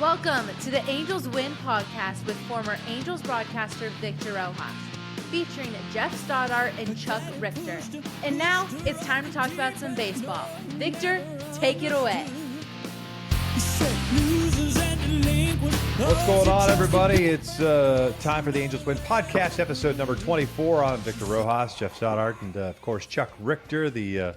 Welcome to the AngelsWin Podcast with former Angels broadcaster Victor Rojas, featuring Geoff Stoddart and Chuck Richter. And now it's time to talk about some baseball. Victor, take it away. What's going on, everybody? It's time for the AngelsWin Podcast, episode number 24. I'm Victor Rojas, Geoff Stoddart, and of course Chuck Richter, the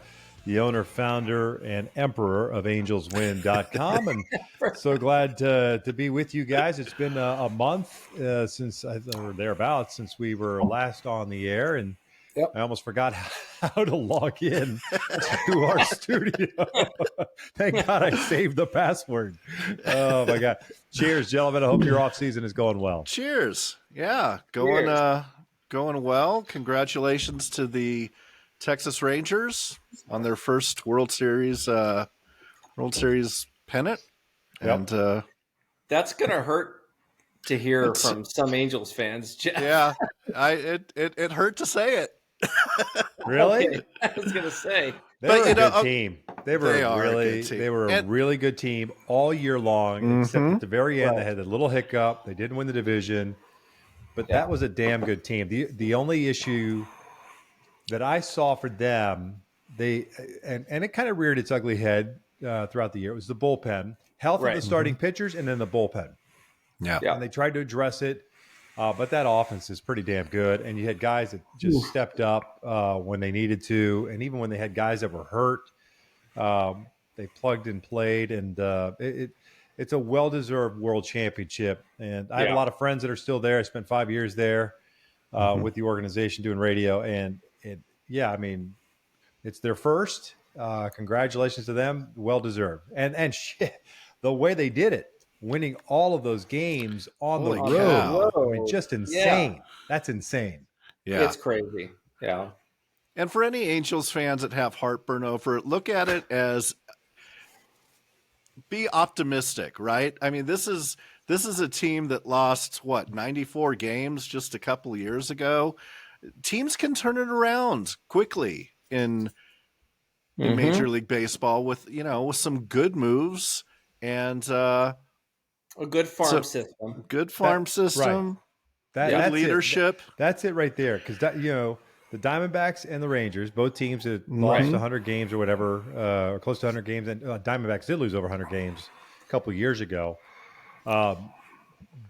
owner, founder, and emperor of AngelsWin.com. And so glad to be with you guys. It's been a month since, or thereabouts, since we were last on the air, and yep. I almost forgot how to log in to our studio. Thank God I saved the password. Oh, my God. Cheers, gentlemen. I hope your off season is going well. Cheers. Yeah, going well. Congratulations to the Texas Rangers on their first World Series pennant. Yep. And that's gonna hurt to hear from some Angels fans, Geoff. Yeah, it hurt to say it. Really? Okay. I was gonna say, they were a good team. They were a really good team all year long, except at the very end they had a little hiccup. They didn't win the division, but that was a damn good team. The only issue that I saw for them, and it kind of reared its ugly head throughout the year. It was the bullpen, health of the starting pitchers, and then the bullpen. Yeah. And they tried to address it, but that offense is pretty damn good. And you had guys that just stepped up when they needed to, and even when they had guys that were hurt, they plugged and played. And it's a well-deserved world championship. And I have a lot of friends that are still there. I spent 5 years there with the organization doing radio, and I mean, it's their first. Congratulations to them. Well-deserved. And shit, the way they did it, winning all of those games on the road. I mean, just insane. Yeah. That's insane. Yeah. It's crazy. Yeah. And for any Angels fans that have heartburn over it, look at it as be optimistic, right? I mean, this is a team that lost 94 games just a couple of years ago. Teams can turn it around quickly in Major League Baseball with some good moves and a good farm system. Good farm system. Right. That's leadership. That's it right there. Because the Diamondbacks and the Rangers, both teams that lost 100 games or whatever, or close to 100 games, and Diamondbacks did lose over 100 games a couple of years ago.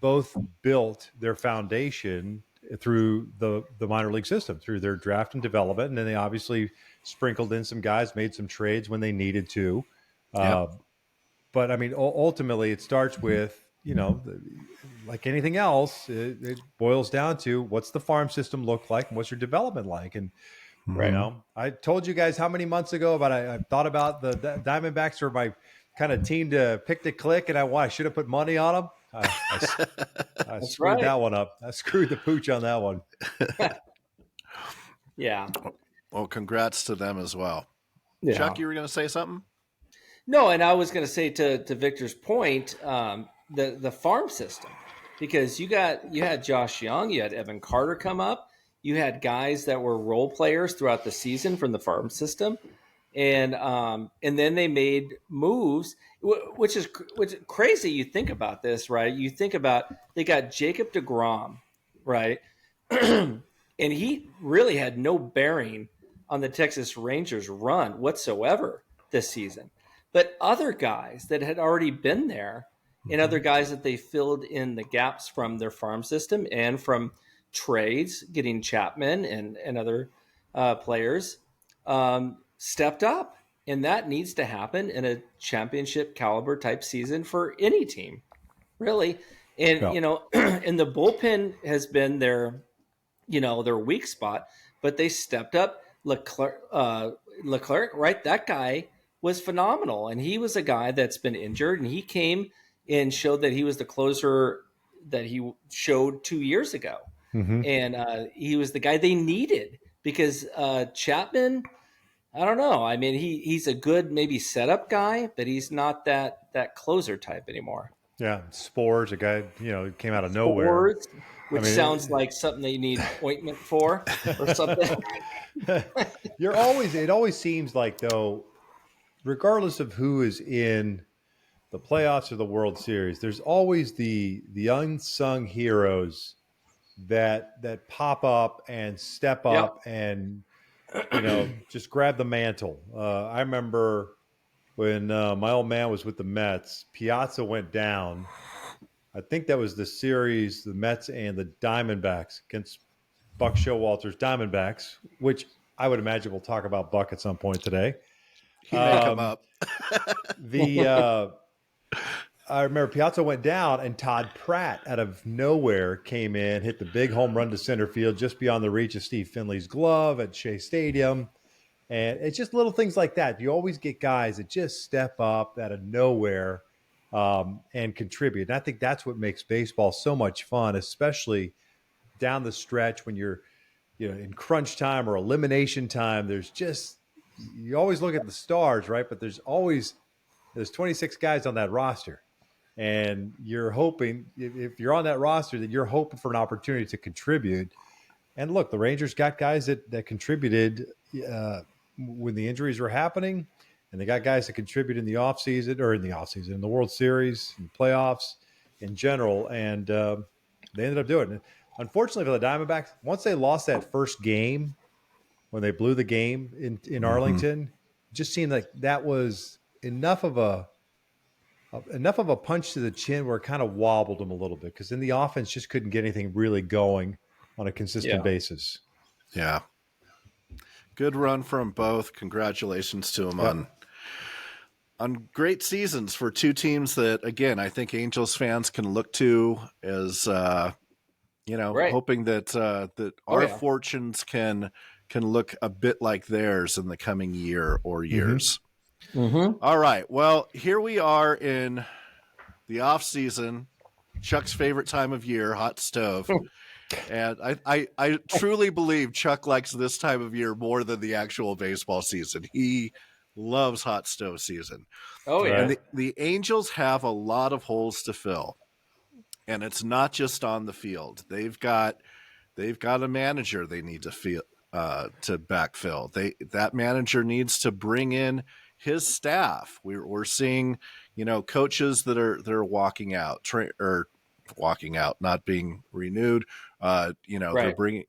Both built their foundation through the minor league system, through their draft and development, and then they obviously sprinkled in some guys, made some trades when they needed to. But I mean, ultimately, it starts with like anything else, it boils down to what's the farm system look like and what's your development like. And I told you guys how many months ago, but I thought about the Diamondbacks were my kind of team to pick to click, and I should have put money on them. I screwed that one up. I screwed the pooch on that one. Yeah. Well, congrats to them as well. Yeah. Chuck, you were going to say something? No, and I was going to say to Victor's point, the farm system, because you had Josh Young, you had Evan Carter come up, you had guys that were role players throughout the season from the farm system, and then they made moves, which is crazy. You think about this, right? You think about they got Jacob deGrom, right, and he really had no bearing on the Texas Rangers' run whatsoever this season. But other guys that had already been there, and other guys that they filled in the gaps from their farm system and from trades, getting Chapman and other players, stepped up. And that needs to happen in a championship caliber type season for any team, really. And, and the bullpen has been their weak spot, but they stepped up. Leclerc, right? That guy was phenomenal. And he was a guy that's been injured, and he came and showed that he was the closer that he showed 2 years ago. And he was the guy they needed because Chapman, I don't know. I mean, he's a good maybe setup guy, but he's not that closer type anymore. Yeah, Spores, a guy came out of nowhere, which sounds like something that you need ointment for or something. It always seems like, though, regardless of who is in the playoffs or the World Series, there's always the unsung heroes that pop up and step up and just grab the mantle. I remember when my old man was with the Mets, Piazza went down. I think that was the series, the Mets and the Diamondbacks against Buck Showalter's Diamondbacks, which I would imagine we'll talk about Buck at some point today. He may come up. I remember Piazza went down and Todd Pratt out of nowhere came in, hit the big home run to center field just beyond the reach of Steve Finley's glove at Shea Stadium. And it's just little things like that. You always get guys that just step up out of nowhere and contribute. And I think that's what makes baseball so much fun, especially down the stretch when you're in crunch time or elimination time. You always look at the stars, right? But there's 26 guys on that roster. And you're hoping, if you're on that roster, that you're hoping for an opportunity to contribute. And look, the Rangers got guys that contributed when the injuries were happening, and they got guys that contribute in the offseason, in the World Series, in the playoffs, in general, and they ended up doing it. Unfortunately for the Diamondbacks, once they lost that first game, when they blew the game in Arlington, it just seemed like that was enough of a punch to the chin where it kind of wobbled them a little bit, because then the offense just couldn't get anything really going on a consistent basis. Yeah. Good run from both. Congratulations to them on great seasons for two teams that, again, I think Angels fans can look to as, hoping that our fortunes can look a bit like theirs in the coming year or years. Mm-hmm. All right. Well, here we are in the off season, Chuck's favorite time of year, hot stove. And I truly believe Chuck likes this time of year more than the actual baseball season. He loves hot stove season. Oh, yeah. And the Angels have a lot of holes to fill. And it's not just on the field. They've got a manager they need to backfill. That manager needs to bring in his staff. We're seeing, coaches that are walking out, not being renewed. They're bringing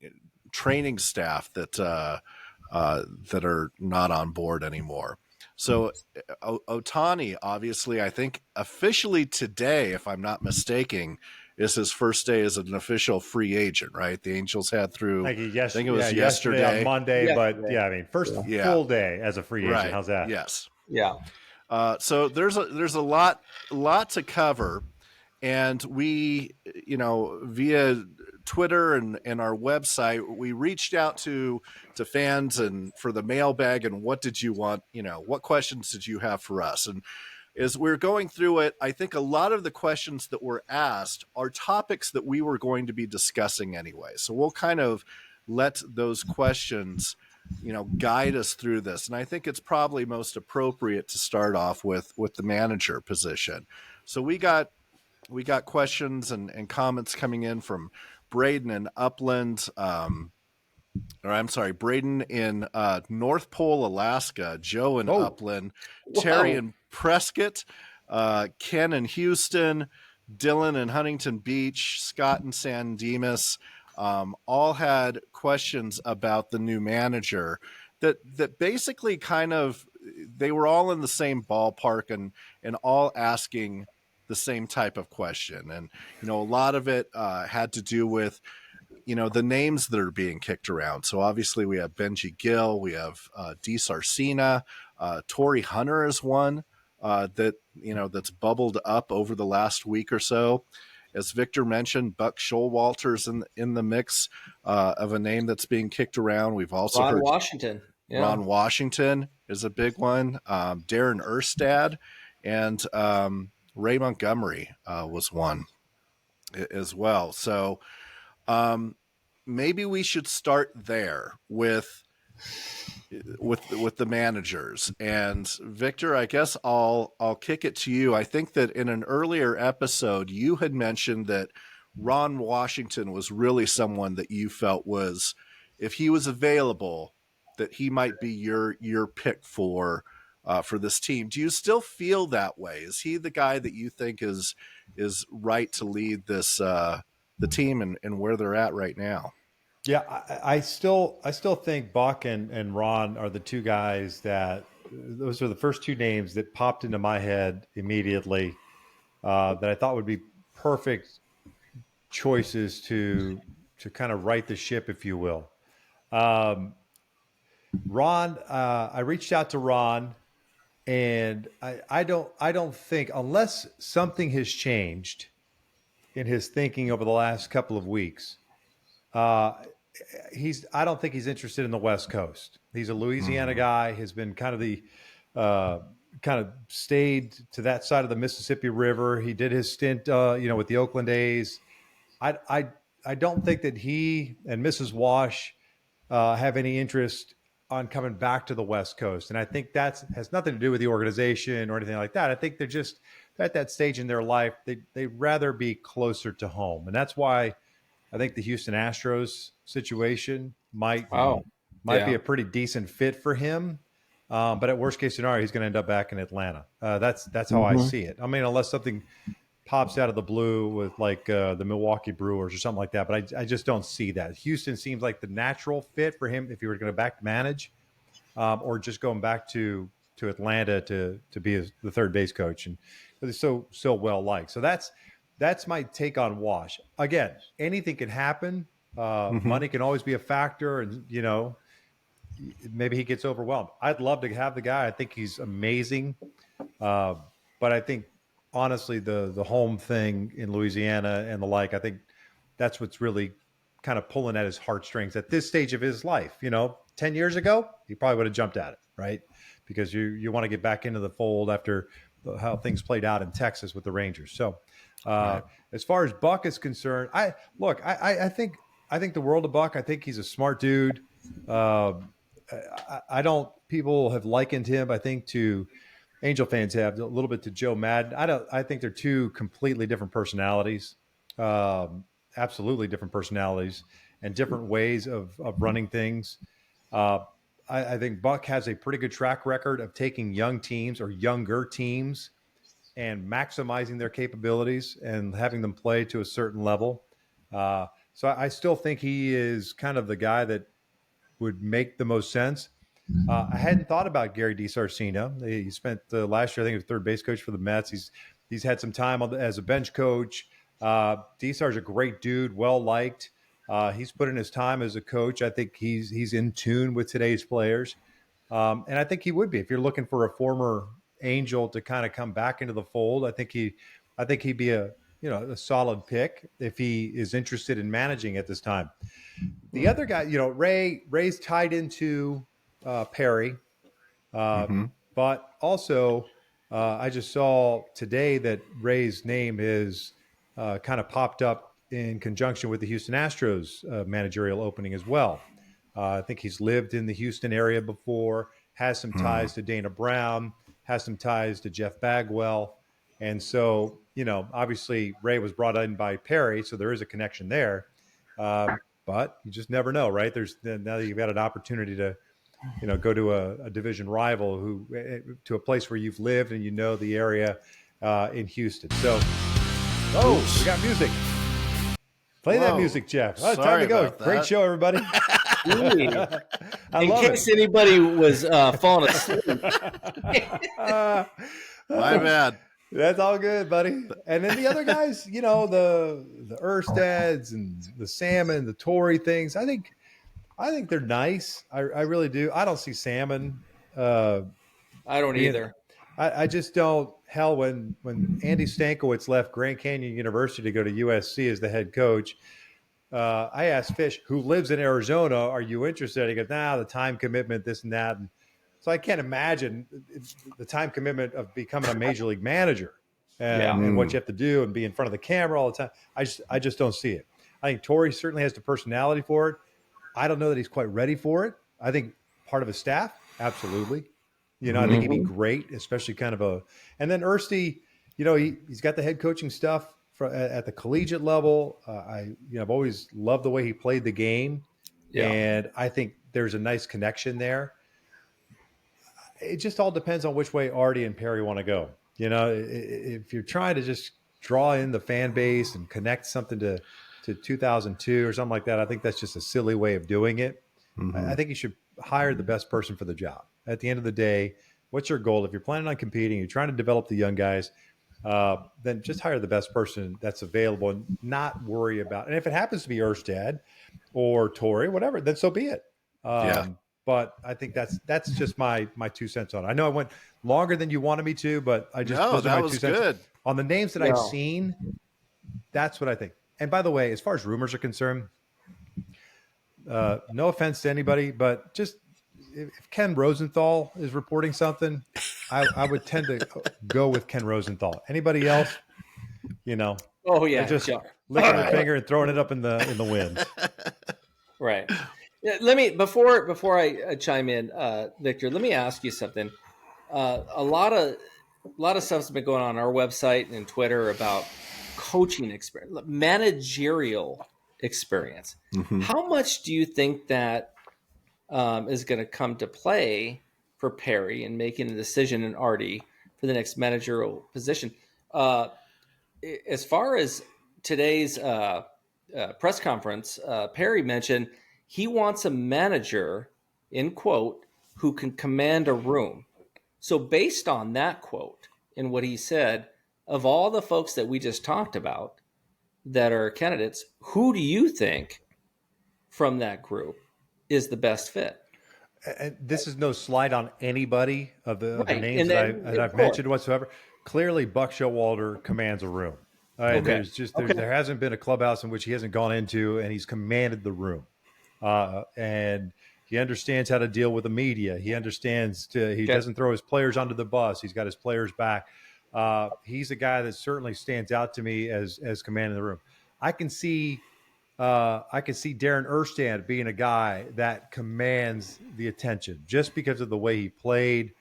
training staff that are not on board anymore. So Ohtani, obviously, I think officially today, if I'm not mistaken, is his first day as an official free agent, right? The Angels had through, I think it was yesterday on Monday, yesterday. but first full day as a free agent. Right. How's that? Yes. Yeah. So there's a lot to cover, and we, via Twitter and our website, we reached out to fans and for the mailbag and what did you want, what questions did you have for us? And as we're going through it, I think a lot of the questions that were asked are topics that we were going to be discussing anyway. So we'll kind of let those questions, guide us through this. And I think it's probably most appropriate to start off with the manager position. So we got questions and comments coming in from Braden in Upland, Braden in North Pole, Alaska, Joe in Upland, Terry in Prescott, Ken in Houston, Dylan in Huntington Beach, Scott in San Dimas, all had questions about the new manager that basically kind of, they were all in the same ballpark and all asking the same type of question. And, a lot of it had to do with, the names that are being kicked around. So obviously we have Benji Gill, we have Disarcina, Torii Hunter is one that's bubbled up over the last week or so. As Victor mentioned, Buck Showalter's in the mix of a name that's being kicked around. We've also heard Washington. Yeah. Ron Washington is a big one. Darrin Erstad and Ray Montgomery was one as well. So maybe we should start there with the managers. And Victor, I guess I'll kick it to you. I think that in an earlier episode, you had mentioned that Ron Washington was really someone that you felt was, if he was available, that he might be your pick for for this team. Do you still feel that way? Is he the guy that you think is right to lead this the team and where they're at right now? Yeah, I still think Buck and Ron are the two guys those are the first two names that popped into my head immediately that I thought would be perfect choices to kind of right the ship, if you will. Ron, I reached out to Ron, and I don't think, unless something has changed in his thinking over the last couple of weeks, I don't think he's interested in the West Coast. He's a Louisiana guy, has been kind of stayed to that side of the Mississippi River. He did his stint, with the Oakland A's. I don't think that he and Mrs. Wash have any interest on coming back to the West Coast. And I think that has nothing to do with the organization or anything like that. I think they're just at that stage in their life, they'd rather be closer to home. And that's why I think the Houston Astros situation might be a pretty decent fit for him. But at worst case scenario, he's going to end up back in Atlanta. That's how I see it. I mean, unless something pops out of the blue with like the Milwaukee Brewers or something like that. But I just don't see that. Houston seems like the natural fit for him if he were going to back manage or just going back to Atlanta to be the third base coach. And he's so well liked. So that's my take on Wash. Again, anything can happen. Money can always be a factor. And, maybe he gets overwhelmed. I'd love to have the guy. I think he's amazing. But I think, honestly, the home thing in Louisiana and the like, I think that's what's really kind of pulling at his heartstrings at this stage of his life. 10 years ago, he probably would have jumped at it, right? Because you want to get back into the fold after how things played out in Texas with the Rangers. So as far as Buck is concerned, I think the world of Buck. I think he's a smart dude. People have likened him, I think, to Angel fans have a little bit to Joe Madden. I think they're two completely different personalities, absolutely different personalities and different ways of running things. I think Buck has a pretty good track record of taking young teams or younger teams and maximizing their capabilities and having them play to a certain level. So I still think he is kind of the guy that would make the most sense. I hadn't thought about Gary Disarcina. He spent last year, I think, he was third base coach for the Mets. He's had some time as a bench coach. Disar's a great dude, well liked. He's put in his time as a coach. I think he's in tune with today's players, and I think he would be if you're looking for a former Angel to kind of come back into the fold. I think he'd be a solid pick if he is interested in managing at this time. The other guy, Ray's tied into Perry, but also I just saw today that Ray's name is kind of popped up in conjunction with the Houston Astros managerial opening as well. I think he's lived in the Houston area before, has some ties to Dana Brown, has some ties to Jeff Bagwell. And so, obviously Ray was brought in by Perry, so there is a connection there. But you just never know, right? Now that you've got an opportunity to, go to a division rival to a place where you've lived and the area in Houston. So, we got music. Play that music, Geoff. Time to go. Great show, everybody. In case anybody was falling asleep. My bad. That's all good, buddy. And then the other guys, the Erstads and the Salmon, the Torii things. I think they're nice. I really do. I don't see Salmon. I don't either. I just don't. Hell, when Andy Stankiewicz left Grand Canyon University to go to USC as the head coach, I asked Fish, who lives in Arizona, "Are you interested?" He goes, "Nah, the time commitment, this and that." And so I can't imagine the time commitment of becoming a major league manager and what you have to do and be in front of the camera all the time. I just don't see it. I think Torii certainly has the personality for it. I don't know that he's quite ready for it. I think part of his staff, absolutely. I think he'd be great, especially and then Ersty, he's got the head coaching stuff at the collegiate level. I've always loved the way he played the game. Yeah. And I think there's a nice connection there. it just all depends on which way Artie and Perry want to go. You know, if you're trying to just draw in the fan base and connect something to 2002 or something like that, I think that's just a silly way of doing it. I think you should hire the best person for the job. At the end of the day, what's your goal? If you're planning on competing, you're trying to develop the young guys, then just hire the best person that's available and not worry about. And if it happens to be Erstad or Torii, whatever, then so be it. But I think that's just my 2 cents on it. I know I went longer than you wanted me to, but I just those are my 2 cents good on the names that I've seen. That's what I think. And by the way, as far as rumors are concerned, no offense to anybody, but just if Ken Rosenthal is reporting something, I would tend to go with Ken Rosenthal. Anybody else, you know? Oh yeah, just licking their finger and throwing it up in the wind. Right. Yeah, let me before I chime in, Victor. Let me ask you something. A lot of stuff's been going on our website and Twitter about coaching experience, managerial experience. How much do you think that is going to come to play for Perry in making a decision and Artie for the next managerial position? As far as today's press conference, Perry mentioned he wants a manager, in quote, who can command a room. So based on that quote and what he said, of all the folks that we just talked about that are candidates, who do you think from that group is the best fit? And this is no slight on anybody of the names that I've mentioned whatsoever. Clearly, Buck Showalter commands a room. There hasn't been a clubhouse in which he hasn't gone into and he's commanded the room. And he understands how to deal with the media. He understands he doesn't throw his players under the bus. He's got his players back. He's a guy that certainly stands out to me as commanding the room. I can see Darrin Erstad being a guy that commands the attention just because of the way he played,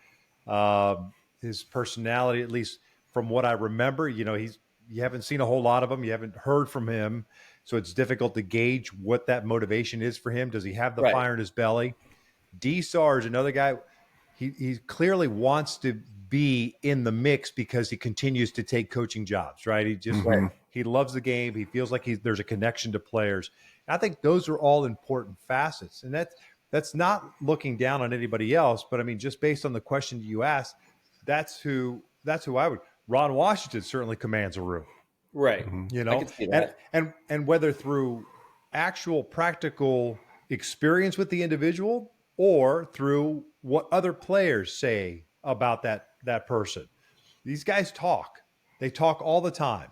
his personality, at least from what I remember. You know, you haven't seen a whole lot of him. You haven't heard from him. So it's difficult to gauge what that motivation is for him. Does he have the fire in his belly? Disar is another guy. He clearly wants to be in the mix because he continues to take coaching jobs, right? He just he loves the game. He feels like there's a connection to players. And I think those are all important facets. And that's not looking down on anybody else, but I mean, just based on the question you asked, that's who I would. Ron Washington certainly commands a room. Right. You know, and whether through actual practical experience with the individual or through what other players say about that person. These guys talk. They talk all the time.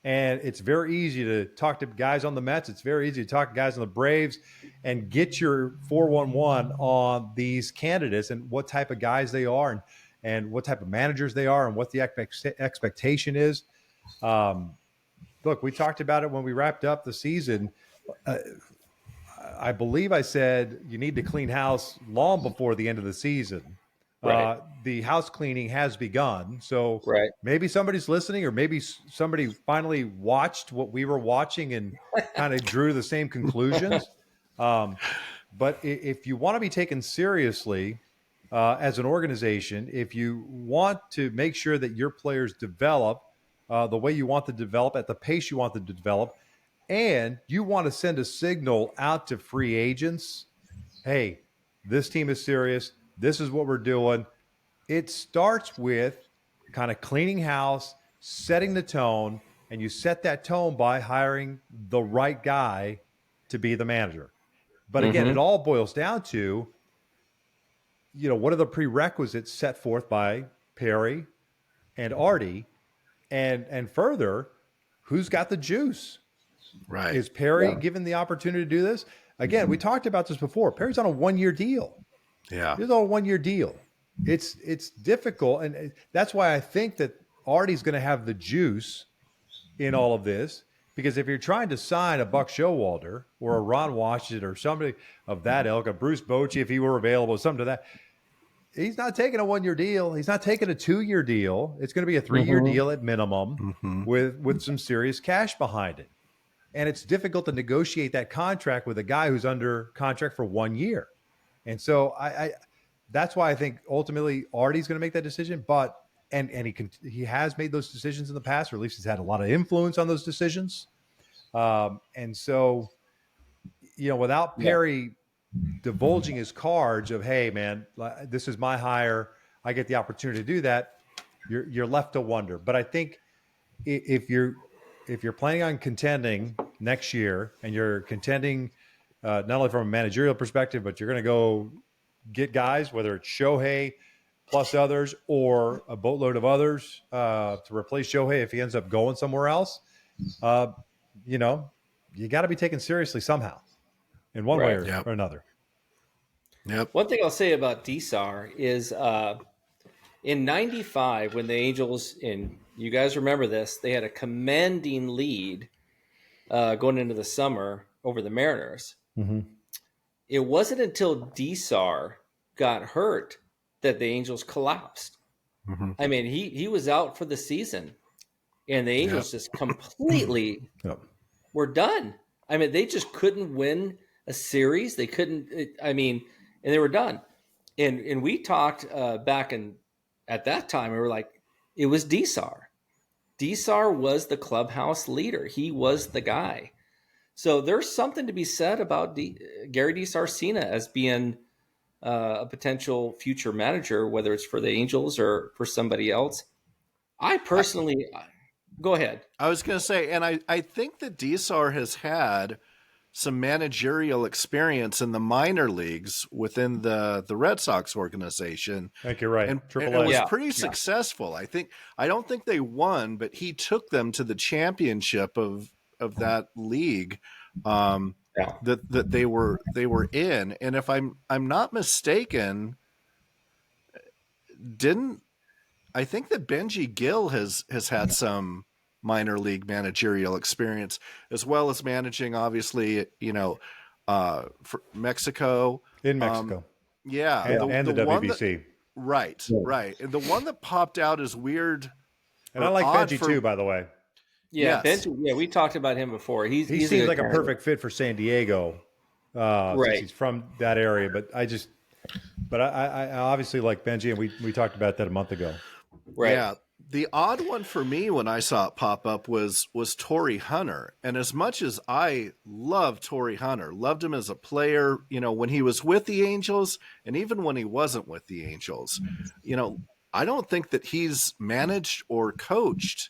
And it's very easy to talk to guys on the Mets. It's very easy to talk to guys on the Braves and get your 411 on these candidates and what type of guys they are and what type of managers they are and what the expectation is. Look, we talked about it when we wrapped up the season. I believe I said you need to clean house long before the end of the season. Right. The house cleaning has begun. So maybe somebody's listening or maybe somebody finally watched what we were watching and kind of drew the same conclusions. But if you want to be taken seriously as an organization, if you want to make sure that your players develop the way you want to develop at the pace you want them to develop, and you want to send a signal out to free agents, hey, this team is serious. This is what we're doing. It starts with kind of cleaning house, setting the tone, and you set that tone by hiring the right guy to be the manager. But again, it all boils down to, you know, what are the prerequisites set forth by Perry and Artie, and further, who's got the juice? Right. Is Perry given the opportunity to do this? Again, we talked about this before. Perry's on a 1-year deal. Yeah. He's on a 1-year deal. It's difficult. And that's why I think that Artie's going to have the juice in all of this, because if you're trying to sign a Buck Showalter or a Ron Washington or somebody of that ilk, a Bruce Bochy, if he were available, something to that, he's not taking a 1-year deal. He's not taking a 2-year deal. It's going to be a 3-year deal at minimum with some serious cash behind it. And it's difficult to negotiate that contract with a guy who's under contract for 1 year. And so that's why I think ultimately Artie's going to make that decision. But and he has made those decisions in the past, or at least he's had a lot of influence on those decisions. And so, without Perry divulging his cards of, hey man, this is my hire, I get the opportunity to do that, you're left to wonder. But I think if you're planning on contending next year, and you're contending not only from a managerial perspective, but you're going to go get guys, whether it's Shohei plus others or a boatload of others to replace Shohei if he ends up going somewhere else, you got to be taken seriously somehow in one way or another. Yep. One thing I'll say about Disar is in 95, when the Angels, and you guys remember this, they had a commanding lead going into the summer over the Mariners. Mm-hmm. It wasn't until Disar got hurt that the Angels collapsed. Mm-hmm. I mean, he was out for the season, and the Angels just completely were done. I mean, they just couldn't win a series. They couldn't. And they were done. And we talked back at that time. We were like, it was Disar. Disar was the clubhouse leader. He was the guy. So there's something to be said about Gary Disarcina as being a potential future manager, whether it's for the Angels or for somebody else. I personally, go ahead. I was going to say, and I think that Disar has had some managerial experience in the minor leagues within the Red Sox organization. I think you're right. And AAA. it was pretty successful. I don't think they won, but he took them to the championship of that league that they were in. And if I'm not mistaken, I think that Benji Gill has had some minor league managerial experience, as well as managing, obviously, for Mexico. In Mexico. And the WBC. Right. And the one that popped out is weird. And I like Benji too, by the way. Yeah, Yes. Benji, we talked about him before. He seems like a perfect fit for San Diego. Since he's from that area, but I obviously like Benji, and we talked about that a month ago. Right. Yeah. The odd one for me when I saw it pop up was Torii Hunter. And as much as I love Torii Hunter, loved him as a player, when he was with the Angels and even when he wasn't with the Angels, I don't think that he's managed or coached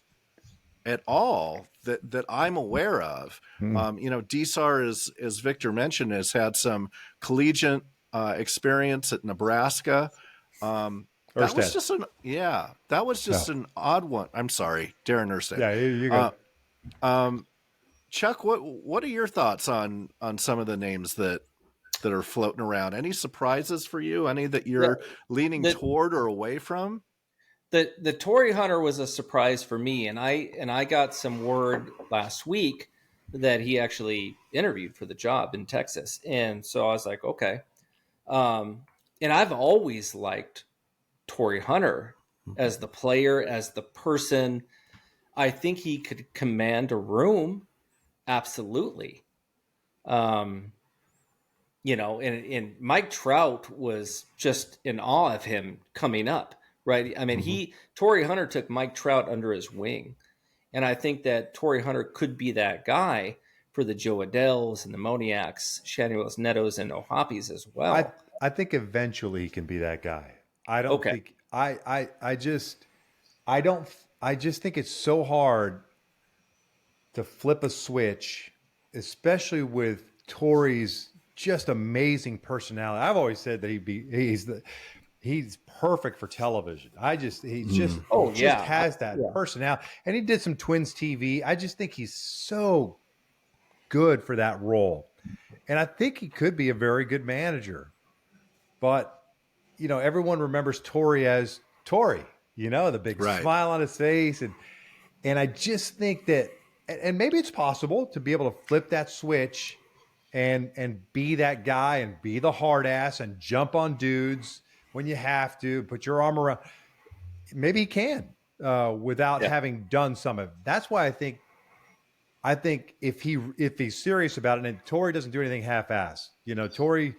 at all that I'm aware of. Disar, as Victor mentioned, has had some collegiate experience at Nebraska. That was just an odd one. I'm sorry, Darrin Erstad. Yeah, you go. Chuck, what are your thoughts on some of the names that are floating around? Any surprises for you? Any that you're leaning toward or away from? The Torii Hunter was a surprise for me, and I got some word last week that he actually interviewed for the job in Texas, and so I was like, okay. And I've always liked Torii Hunter as the player, as the person. I think he could command a room, absolutely. And Mike Trout was just in awe of him coming up, right? I mean, Torii Hunter took Mike Trout under his wing, and I think that Torii Hunter could be that guy for the Joe Adells and the Moniacs, Shanuelos Netos, and Ohapis as well. I think eventually he can be that guy. I don't think I just think it's so hard to flip a switch, especially with Tori's just amazing personality. I've always said that he's perfect for television. He just has that personality. And he did some Twins TV. I just think he's so good for that role. And I think he could be a very good manager. But everyone remembers Torii as Torii, the big smile on his face. And I just think that, and maybe it's possible to be able to flip that switch and be that guy and be the hard ass and jump on dudes when you have to, put your arm around. Maybe he can without having done some of it. That's why I think if he's serious about it, and Torii doesn't do anything half-assed. Torii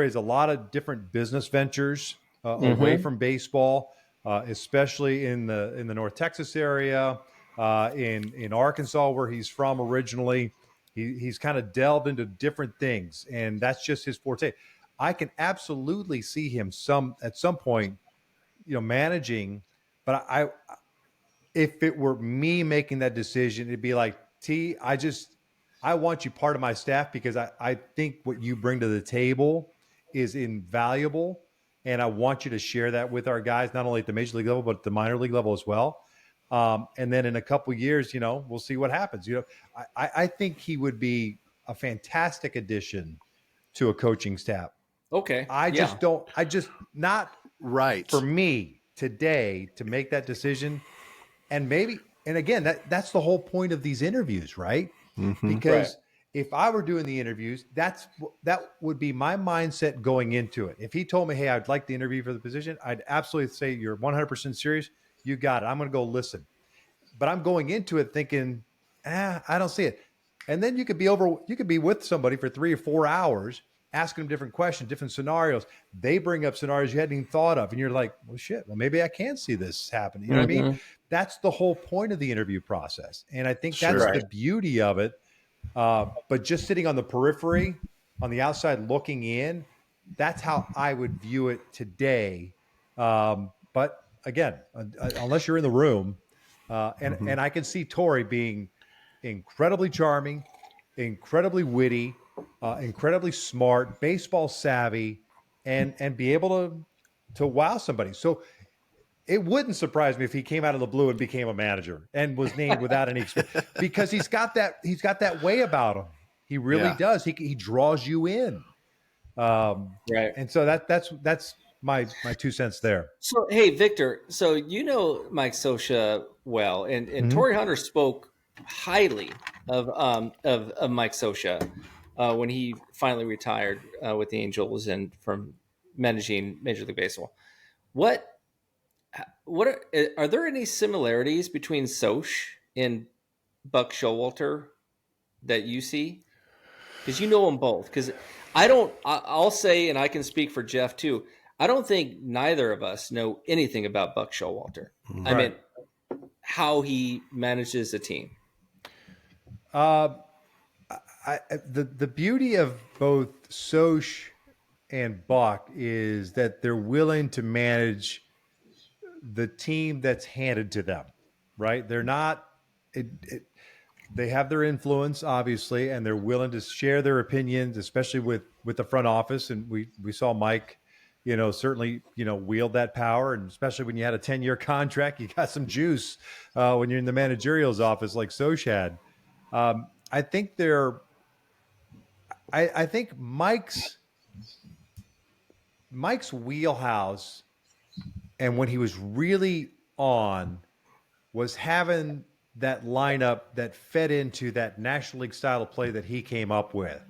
has a lot of different business ventures. away from baseball, especially in the North Texas area, in Arkansas, where he's from originally. He's kind of delved into different things, and that's just his forte. I can absolutely see him at some point, managing. But if it were me making that decision, it'd be like, I want you part of my staff because I think what you bring to the table is invaluable, and I want you to share that with our guys, not only at the major league level but at the minor league level as well. And then in a couple of years, we'll see what happens. I think he would be a fantastic addition to a coaching staff. Okay. I just not right for me today to make that decision. And again, that's the whole point of these interviews, right? Mm-hmm. Because if I were doing the interviews, that would be my mindset going into it. If he told me, hey, I'd like the interview for the position, I'd absolutely say, you're 100% serious. You got it. I'm going to go listen. But I'm going into it thinking, I don't see it. And then you could be with somebody for 3 or 4 hours, asking them different questions, different scenarios. They bring up scenarios you hadn't even thought of. And you're like, well, shit, well, maybe I can see this happening. You know what I mean? That's the whole point of the interview process. And I think that's the beauty of it. But just sitting on the periphery, on the outside looking in, that's how I would view it today. But again, unless you're in the room, and I can see Torii being incredibly charming, incredibly witty, incredibly smart, baseball savvy, and be able to wow somebody. So it wouldn't surprise me if he came out of the blue and became a manager and was named without any experience, because he's got that way about him. He really does. He draws you in. Right. And so that's my 2 cents there. So, hey, Victor, so Mike Scioscia well, and Torii Hunter spoke highly of Mike Scioscia when he finally retired with the Angels and from managing Major League Baseball. What are there any similarities between Scioscia and Buck Showalter that you see? Because you know them both. Because I'll say, and I can speak for Geoff too, I don't think neither of us know anything about Buck Showalter. Right. I mean, how he manages a team. The beauty of both Scioscia and Buck is that they're willing to manage the team that's handed to them, right? They're not, they have their influence, obviously, and they're willing to share their opinions, especially with the front office. And we saw Mike, certainly, wield that power. And especially when you had a 10-year contract, you got some juice when you're in the managerial's office like Scioscia had. I think I think Mike's wheelhouse, and when he was really on, was having that lineup that fed into that National League style of play that he came up with.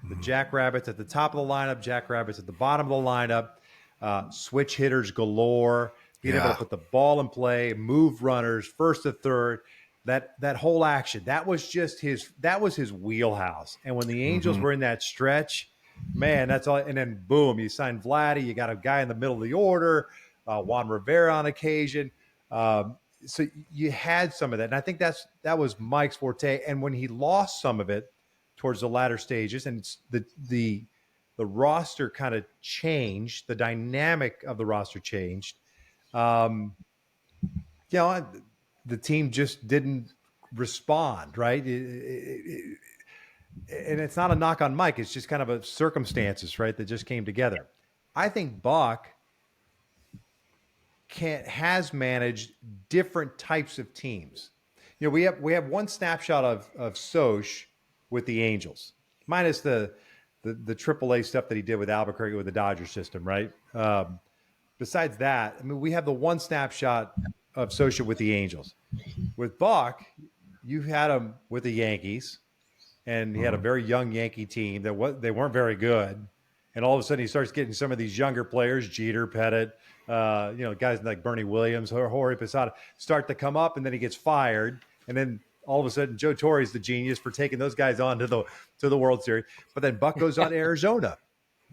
The Jackrabbits at the top of the lineup, Jackrabbits at the bottom of the lineup, switch hitters galore, being able to put the ball in play, move runners, first to third, that whole action. That was his wheelhouse. And when the Angels were in that stretch, man, that's all. And then boom, you sign Vladdy, you got a guy in the middle of the order, Juan Rivera on occasion. So you had some of that. And I think that was Mike's forte. And when he lost some of it towards the latter stages, and the roster kind of changed, the dynamic of the roster changed, the team just didn't respond, right? And it's not a knock on Mike. It's just kind of a circumstances, right, that just came together. I think Buck has managed different types of teams. We have one snapshot of Scioscia with the Angels, minus the AAA stuff that he did with Albuquerque with the Dodger system, right? Besides that, I mean, we have the one snapshot of Scioscia with the Angels. With Buck, you had him with the Yankees, and he had a very young Yankee team that they weren't very good. And all of a sudden, he starts getting some of these younger players, Jeter, Pettit, guys like Bernie Williams, Jorge Posada, start to come up, and then he gets fired. And then all of a sudden, Joe Torre's the genius for taking those guys on to the World Series. But then Buck goes on to Arizona,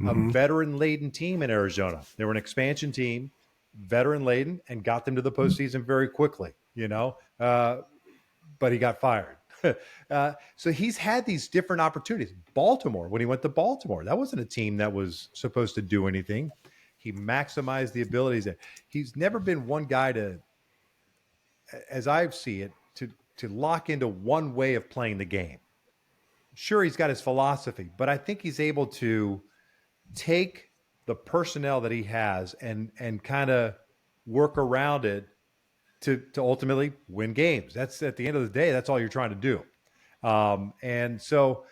a veteran-laden team in Arizona. They were an expansion team, veteran-laden, and got them to the postseason very quickly, but he got fired. So he's had these different opportunities. Baltimore, when he went to Baltimore, that wasn't a team that was supposed to do anything. He maximized the abilities there. He's never been one guy to, as I see it, to lock into one way of playing the game. Sure, he's got his philosophy, but I think he's able to take the personnel that he has and kind of work around it to ultimately win games. That's, at the end of the day, that's all you're trying to do. And so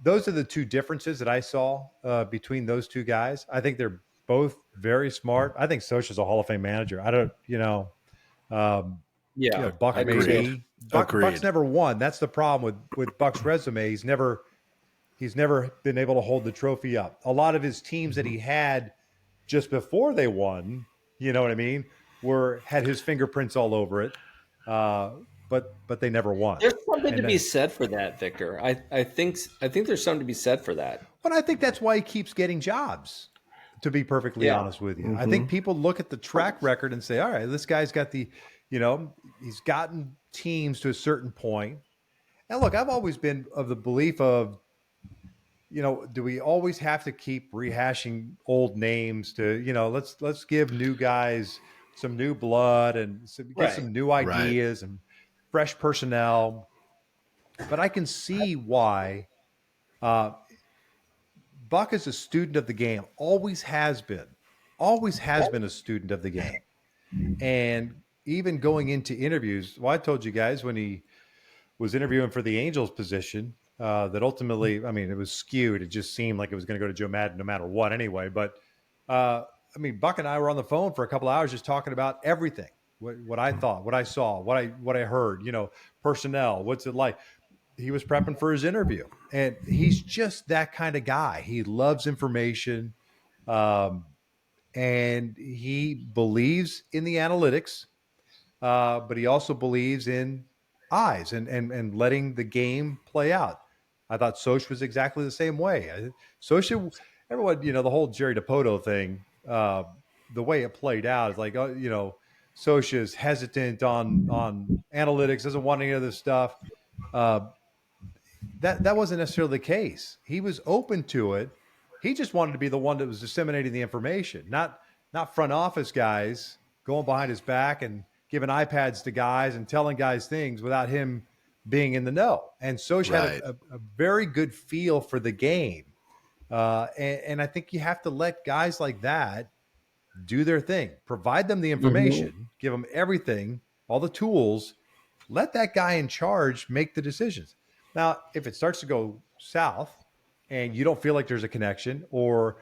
those are the two differences that I saw between those two guys. I think they're both very smart. I think Scioscia's a Hall of Fame manager. I don't, Buck maybe. Buck's never won. That's the problem with Buck's resume. He's never been able to hold the trophy up. A lot of his teams that he had just before they won, you know what I mean, had his fingerprints all over it. But they never won. There's something to be said for that, Victor. I think there's something to be said for that. But I think that's why he keeps getting jobs, to be perfectly honest with you. I think people look at the track record and say, all right, this guy's got he's gotten teams to a certain point. And look, I've always been of the belief of, do we always have to keep rehashing old names to, let's give new guys some new blood and get some new ideas and fresh personnel. But I can see why Buck is a student of the game, always has been a student of the game. And even going into interviews, I told you guys when he was interviewing for the Angels position, that ultimately, it was skewed. It just seemed like it was going to go to Joe Madden no matter what anyway. But, Buck and I were on the phone for a couple of hours just talking about everything, what I thought, what I saw, what I heard, personnel, what's it like. He was prepping for his interview, and he's just that kind of guy. He loves information, and he believes in the analytics, but he also believes in eyes and letting the game play out. I thought Scioscia was exactly the same way. Scioscia, everyone, the whole Jerry DiPoto thing, the way it played out is like, Scioscia is hesitant on analytics, doesn't want any of this stuff. That wasn't necessarily the case. He was open to it. He just wanted to be the one that was disseminating the information, not front office guys going behind his back and giving iPads to guys and telling guys things without him being in the know. And Scioscia had a very good feel for the game. And I think you have to let guys like that do their thing, provide them the information, give them everything, all the tools, let that guy in charge make the decisions. Now, if it starts to go south and you don't feel like there's a connection, or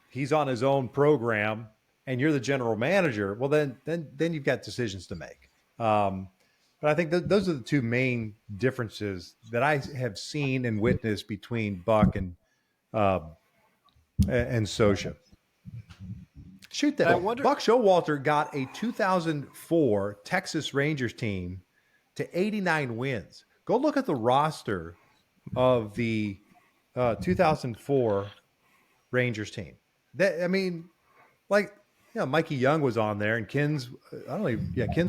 he's on his own program and you're the general manager, well, then you've got decisions to make. But I think those are the two main differences that I have seen and witnessed between Buck and Scioscia. Shoot that. Buck Showalter got a 2004 Texas Rangers team to 89 wins. Go look at the roster of the 2004 Rangers team. Mikey Young was on there, and Kins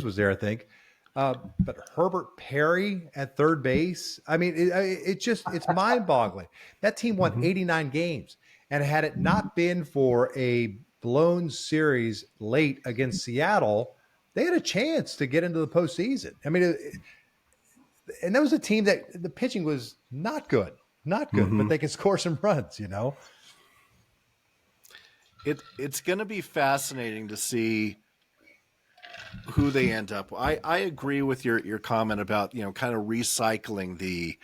was there, I think. But Herbert Perry at third base. It's mind-boggling. That team won 89 games, and had it not been for a blown series late against Seattle, they had a chance to get into the postseason. And that was a team that the pitching was not good, but they could score some runs, It's going to be fascinating to see who they end up. I agree with your comment about, kind of recycling the,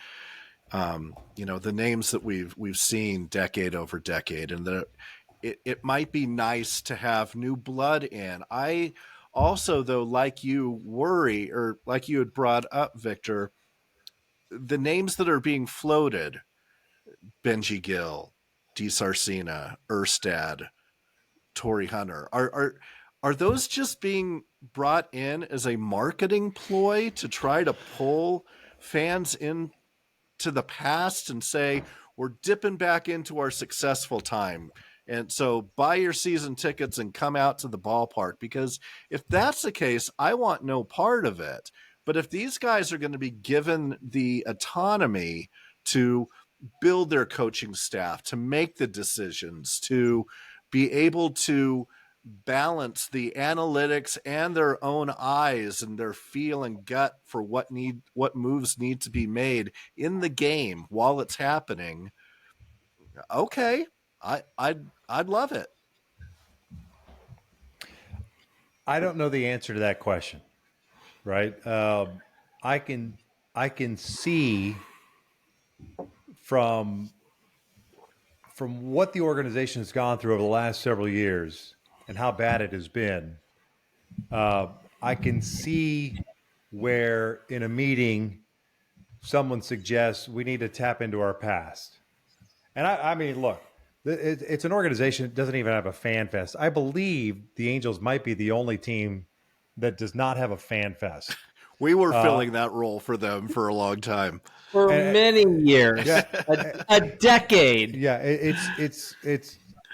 the names that we've seen decade over decade, and it might be nice to have new blood in. I also, though, like you worry, or like you had brought up, Victor, the names that are being floated, Benji Gill, Disarcina, Erstad, Torii Hunter, are those just being brought in as a marketing ploy to try to pull fans into the past and say, We're dipping back into our successful time. And so buy your season tickets and come out to the ballpark, because if that's the case, I want no part of it. But if these guys are going to be given the autonomy to build their coaching staff, to make the decisions, to be able to balance the analytics and their own eyes and their feel and gut for what moves need to be made in the game while it's happening, okay, I'd love it. I don't know the answer to that question, right? I can see from what the organization has gone through over the last several years and how bad it has been. I can see where in a meeting someone suggests we need to tap into our past. And I mean, look, it's an organization that doesn't even have a fan fest. I believe the Angels might be the only team that does not have a fan fest. We were filling that role for them for a long time. For many years. Yeah, a decade. Yeah, it's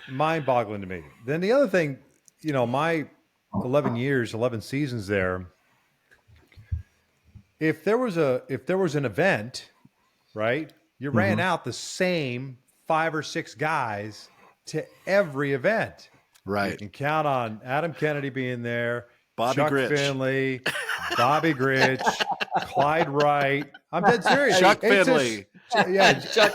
mind-boggling to me. Then the other thing, my 11 seasons there, if there was an event, right, you ran out the same 5 or 6 guys to every event. Right. You can count on Adam Kennedy being there, Bobby Chuck Gritch. Finley, Bobby Gritch, Clyde Wright. I'm dead serious. Chuck It's Finley. Chuck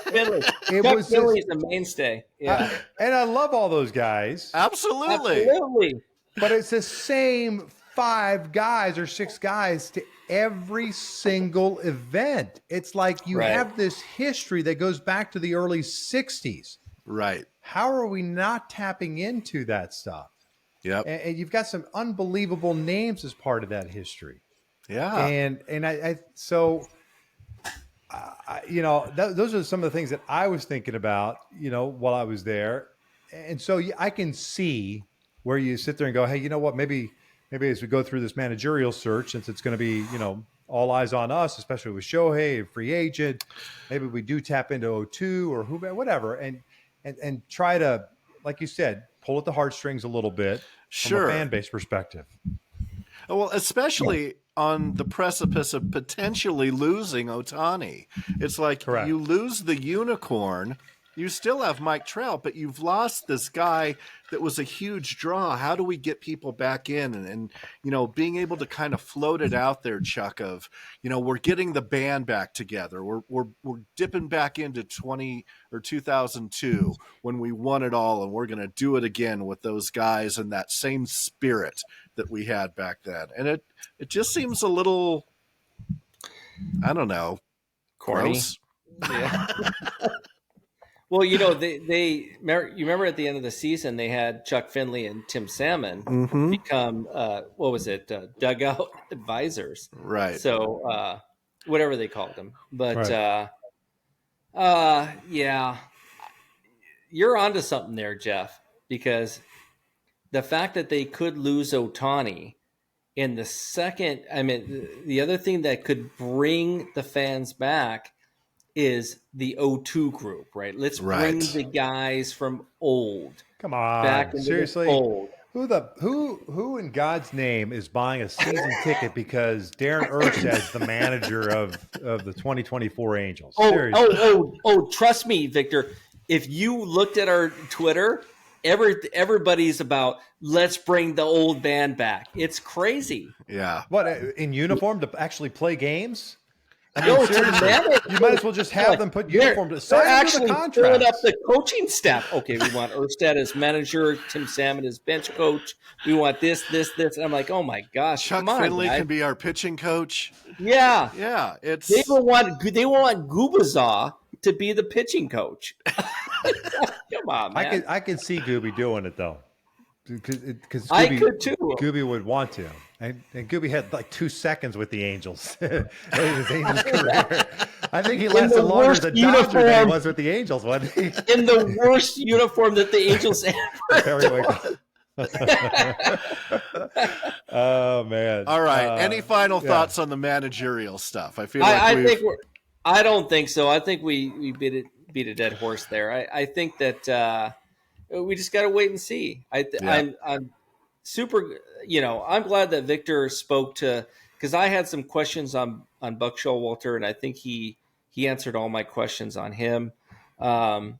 Finley. It Chuck was Finley's a mainstay. Yeah. and I love all those guys. Absolutely. Absolutely. But it's the same 5 guys or 6 guys to every single event. It's like you Right. have this history that goes back to the early 60s. Right. How are we not tapping into that stuff? Yep. And you've got some unbelievable names as part of that history. Yeah. And those are some of the things that I was thinking about, while I was there. And so I can see where you sit there and go, hey, you know what, maybe as we go through this managerial search, since it's going to be, all eyes on us, especially with Shohei, a free agent, maybe we do tap into O2 or whatever, and try to, like you said, pull at the heartstrings a little bit from a fan base perspective. Well, especially on the precipice of potentially losing Ohtani. It's like Correct. You lose the unicorn, you still have Mike Trout, but you've lost this guy that was a huge draw. How do we get people back in? And being able to kind of float it out there, Chuck, of, we're getting the band back together. We're dipping back into 2002 when we won it all, and we're going to do it again with those guys and that same spirit that we had back then. And it just seems a little, I don't know, Corny. gross. Yeah. Well, they remember at the end of the season, they had Chuck Finley and Tim Salmon become, dugout advisors. Right. So, whatever they called them. But, yeah, you're onto something there, Geoff, because the fact that they could lose Ohtani in the second, the other thing that could bring the fans back is the O2 group, right? Let's bring the guys from old. Come on, back into seriously. the fold. Who in God's name is buying a season ticket because Darrin Erstad is the manager of the 2024 Angels? Oh! Trust me, Victor. If you looked at our Twitter, everybody's about let's bring the old band back. It's crazy. Yeah. What, in uniform to actually play games? Seriously, you might as well just have them put uniform to sign actually the contract. filling up the coaching staff. Okay, we want Erstad as manager, Tim Salmon as bench coach. We want this. And I'm like, oh my gosh, Chuck Finley can be our pitching coach. Yeah. Yeah. They will want Gubazaw to be the pitching coach. Come on, man. I could see Gooby doing it though, because I could too. Gooby would want to, and Gooby had like 2 seconds with the Angels in his Angels career. I think he lasted longer as a Dodger than he was with the Angels, wasn't he? In the worst uniform that the Angels ever. Oh man! All right. Any final thoughts on the managerial stuff? I feel like I don't think so. I think we beat a dead horse there. I think that we just got to wait and see. I'm super. I'm glad that Victor spoke to, because I had some questions on Buck Showalter, and I think he answered all my questions on him. And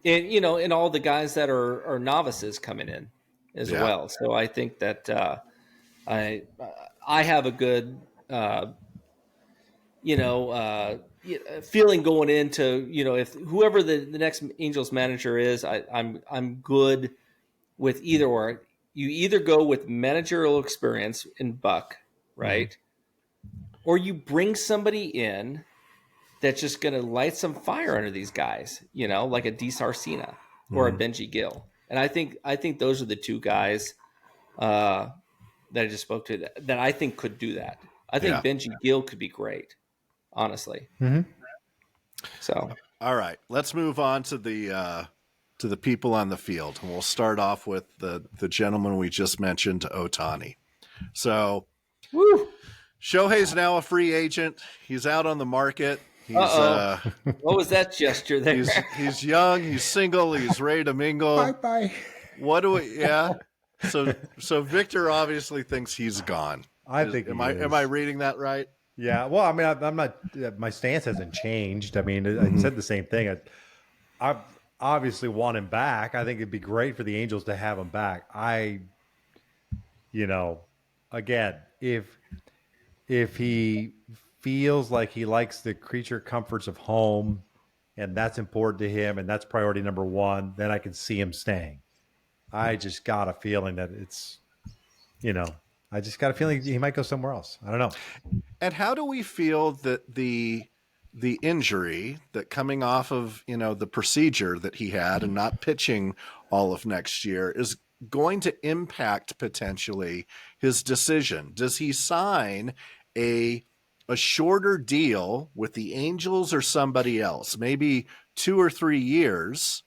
all the guys that are novices coming in as well. So I think that I have a good feeling going into, if whoever the next Angels manager is, I'm good with either or. You either go with managerial experience in Buck, right? Mm-hmm. Or you bring somebody in that's just going to light some fire under these guys, like a Disarcina or a Benji Gill. And I think those are the two guys that I just spoke to that I think could do that. I think Benji Gill could be great, honestly. Mm-hmm. So, all right, let's move on to the people on the field, and we'll start off with the gentleman we just mentioned, Ohtani. So, Shohei's now a free agent. He's out on the market. He's, what was that gesture there? He's young. He's single. He's ready to mingle. Bye. What do we? Yeah. So Victor obviously thinks he's gone. Am I reading that right? Yeah. Well, I mean, I'm not. My stance hasn't changed. I mean, I said the same thing. I obviously want him back. I think it'd be great for the Angels to have him back. Again, if he feels like he likes the creature comforts of home and that's important to him and that's priority number one, then I can see him staying. I just got a feeling that I just got a feeling he might go somewhere else. I don't know. And how do we feel that the injury that coming off of, the procedure that he had and not pitching all of next year is going to impact potentially his decision? Does he sign a shorter deal with the Angels or somebody else, maybe 2 or 3 years,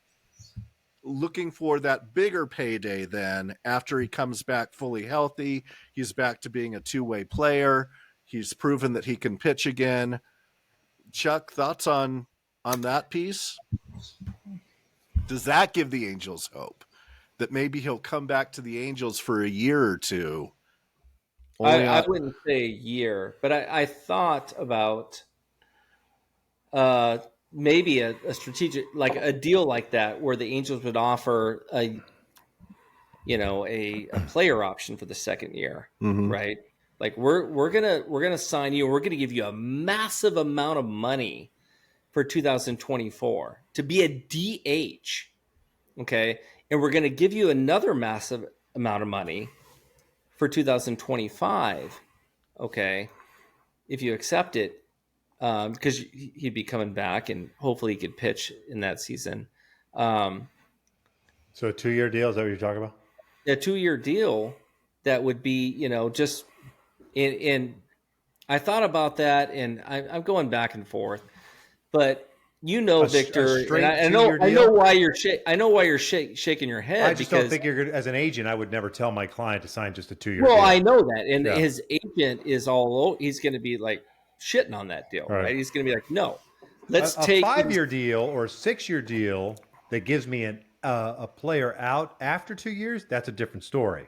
looking for that bigger payday then after he comes back fully healthy? He's back to being a two-way player. He's proven that he can pitch again. Chuck, thoughts on that piece? Does that give the Angels hope that maybe he'll come back to the Angels for a year or two? I wouldn't say a year, but I thought about maybe a strategic, like a deal like that, where the Angels would offer a player option for the second year, right? Like we're gonna sign you, and we're gonna give you a massive amount of money for 2024 to be a DH, okay? And we're gonna give you another massive amount of money for 2025, okay, if you accept it, because he'd be coming back and hopefully he could pitch in that season. So a 2-year deal, is that what you're talking about? A 2-year deal that would be, just in I thought about that, and I'm going back and forth, but Victor, and I know why you're shaking your head. I just don't think you're good as an agent. I would never tell my client to sign just a 2-year deal. Well, I know that, and his agent is he's going to be like shitting on that deal, right? He's going to be like, no, let's take a 5-year deal or a 6-year deal that gives me a player out after 2 years. That's a different story.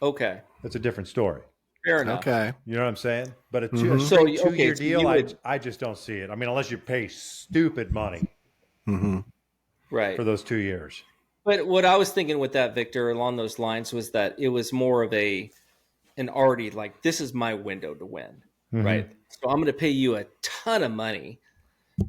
Okay, that's a different story. Fair enough. Okay. You know what I'm saying? But a 2-year deal, I just don't see it. I mean, unless you pay stupid money right, for those 2 years. But what I was thinking with that, Victor, along those lines, was that it was more of an already like, this is my window to win, right? So I'm going to pay you a ton of money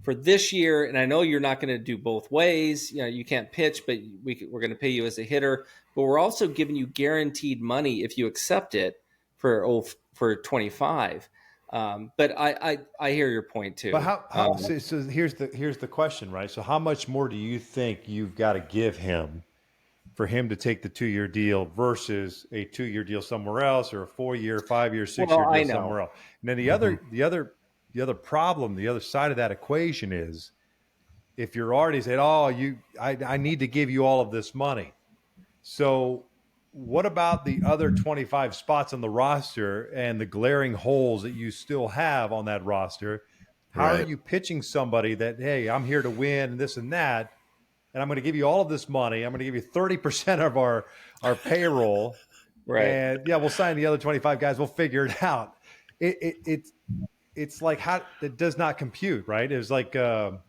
for this year, and I know you're not going to do both ways. You can't pitch, but we're going to pay you as a hitter. But we're also giving you guaranteed money if you accept it for 25. But I hear your point too. But so here's the question, right? So how much more do you think you've got to give him for him to take the 2-year deal versus a 2-year deal somewhere else, or a 4-year, 5-year, 6-year deal somewhere else? And then the other problem, the other side of that equation is, if you're already saying, I need to give you all of this money. So what about the other 25 spots on the roster and the glaring holes that you still have on that roster? How are you pitching somebody that, hey, I'm here to win and this and that, and I'm going to give you all of this money. I'm going to give you 30% of our payroll. Right. And yeah, we'll sign the other 25 guys. We'll figure it out. It's like how it does not compute, right? It was like, what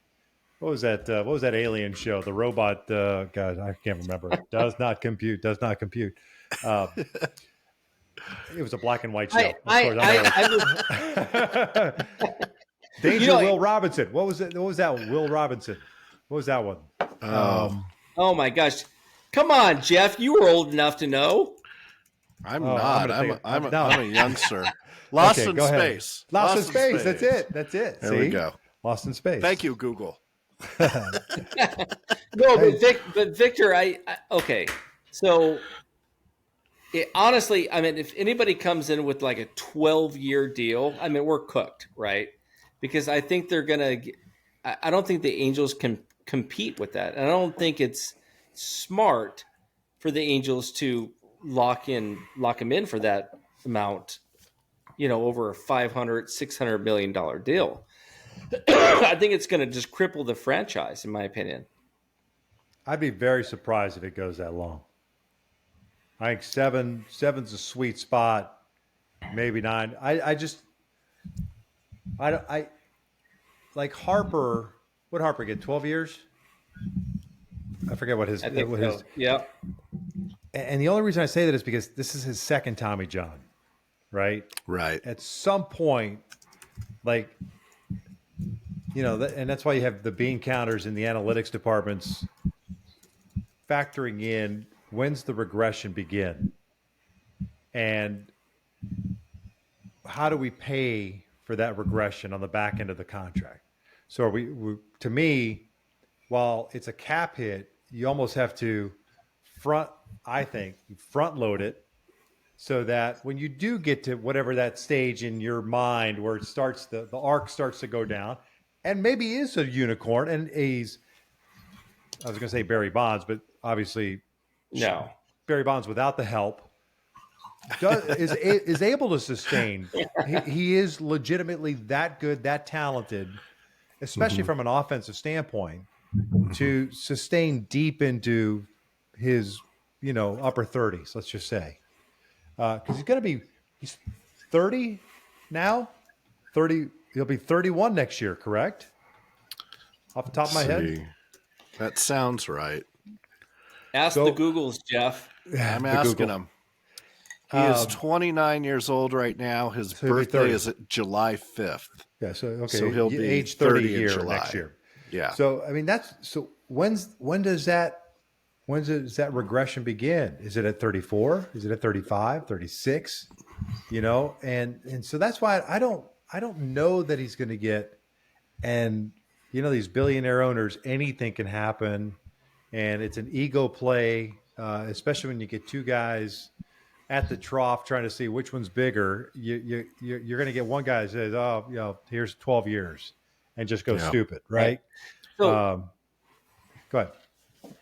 was that? What was that alien show? The robot, God, I can't remember. Does not compute. It was a black and white show. Danger, Will Robinson. What was it? What was that? Will Robinson. What was that one? Oh my gosh! Come on, Geoff. You were old enough to know. I'm not. I'm a youngster. Lost in space. Lost in space. That's it. There we go. Lost in space. Thank you, Google. No, but Victor, okay. So, honestly, I mean, if anybody comes in with like a 12-year deal, I mean, we're cooked, right? Because I think they're gonna. I don't think the Angels can compete with that, and I don't think it's smart for the Angels to lock him in for that amount, over a $500-600 million deal. I think it's going to just cripple the franchise, in my opinion. I'd be very surprised if it goes that long. I think seven's a sweet spot, maybe 9. I like Harper. What Harper get? 12 years? I forget what his. Yeah. And the only reason I say that is because this is his second Tommy John, right? Right. At some point, and that's why you have the bean counters in the analytics departments factoring in when's the regression begin, and how do we pay for that regression on the back end of the contract? So to me, while it's a cap hit, you almost have to front load it so that when you do get to whatever that stage in your mind where it starts, the arc starts to go down, and maybe he is a unicorn, and I was going to say Barry Bonds, but obviously no. Barry Bonds without the help is able to sustain. He is legitimately that good, that talented, especially from an offensive standpoint, to sustain deep into his, upper 30s, let's just say. Because he's 30 now. 30, he'll be 31 next year, correct? Off the top of my head? That sounds right. Ask the Googles, Geoff. I'm asking him. He is 29 years old right now. His birthday is July 5th. Yeah, so he'll be age 30 year next year. Yeah. So I mean when does that regression begin? Is it at 34? Is it at 35, 36? And so that's why I don't know that he's going to get, and these billionaire owners, anything can happen, and it's an ego play, especially when you get two guys at the trough trying to see which one's bigger. You're going to get one guy that says, "Oh, here's 12 years," and just go stupid, right? So, go ahead.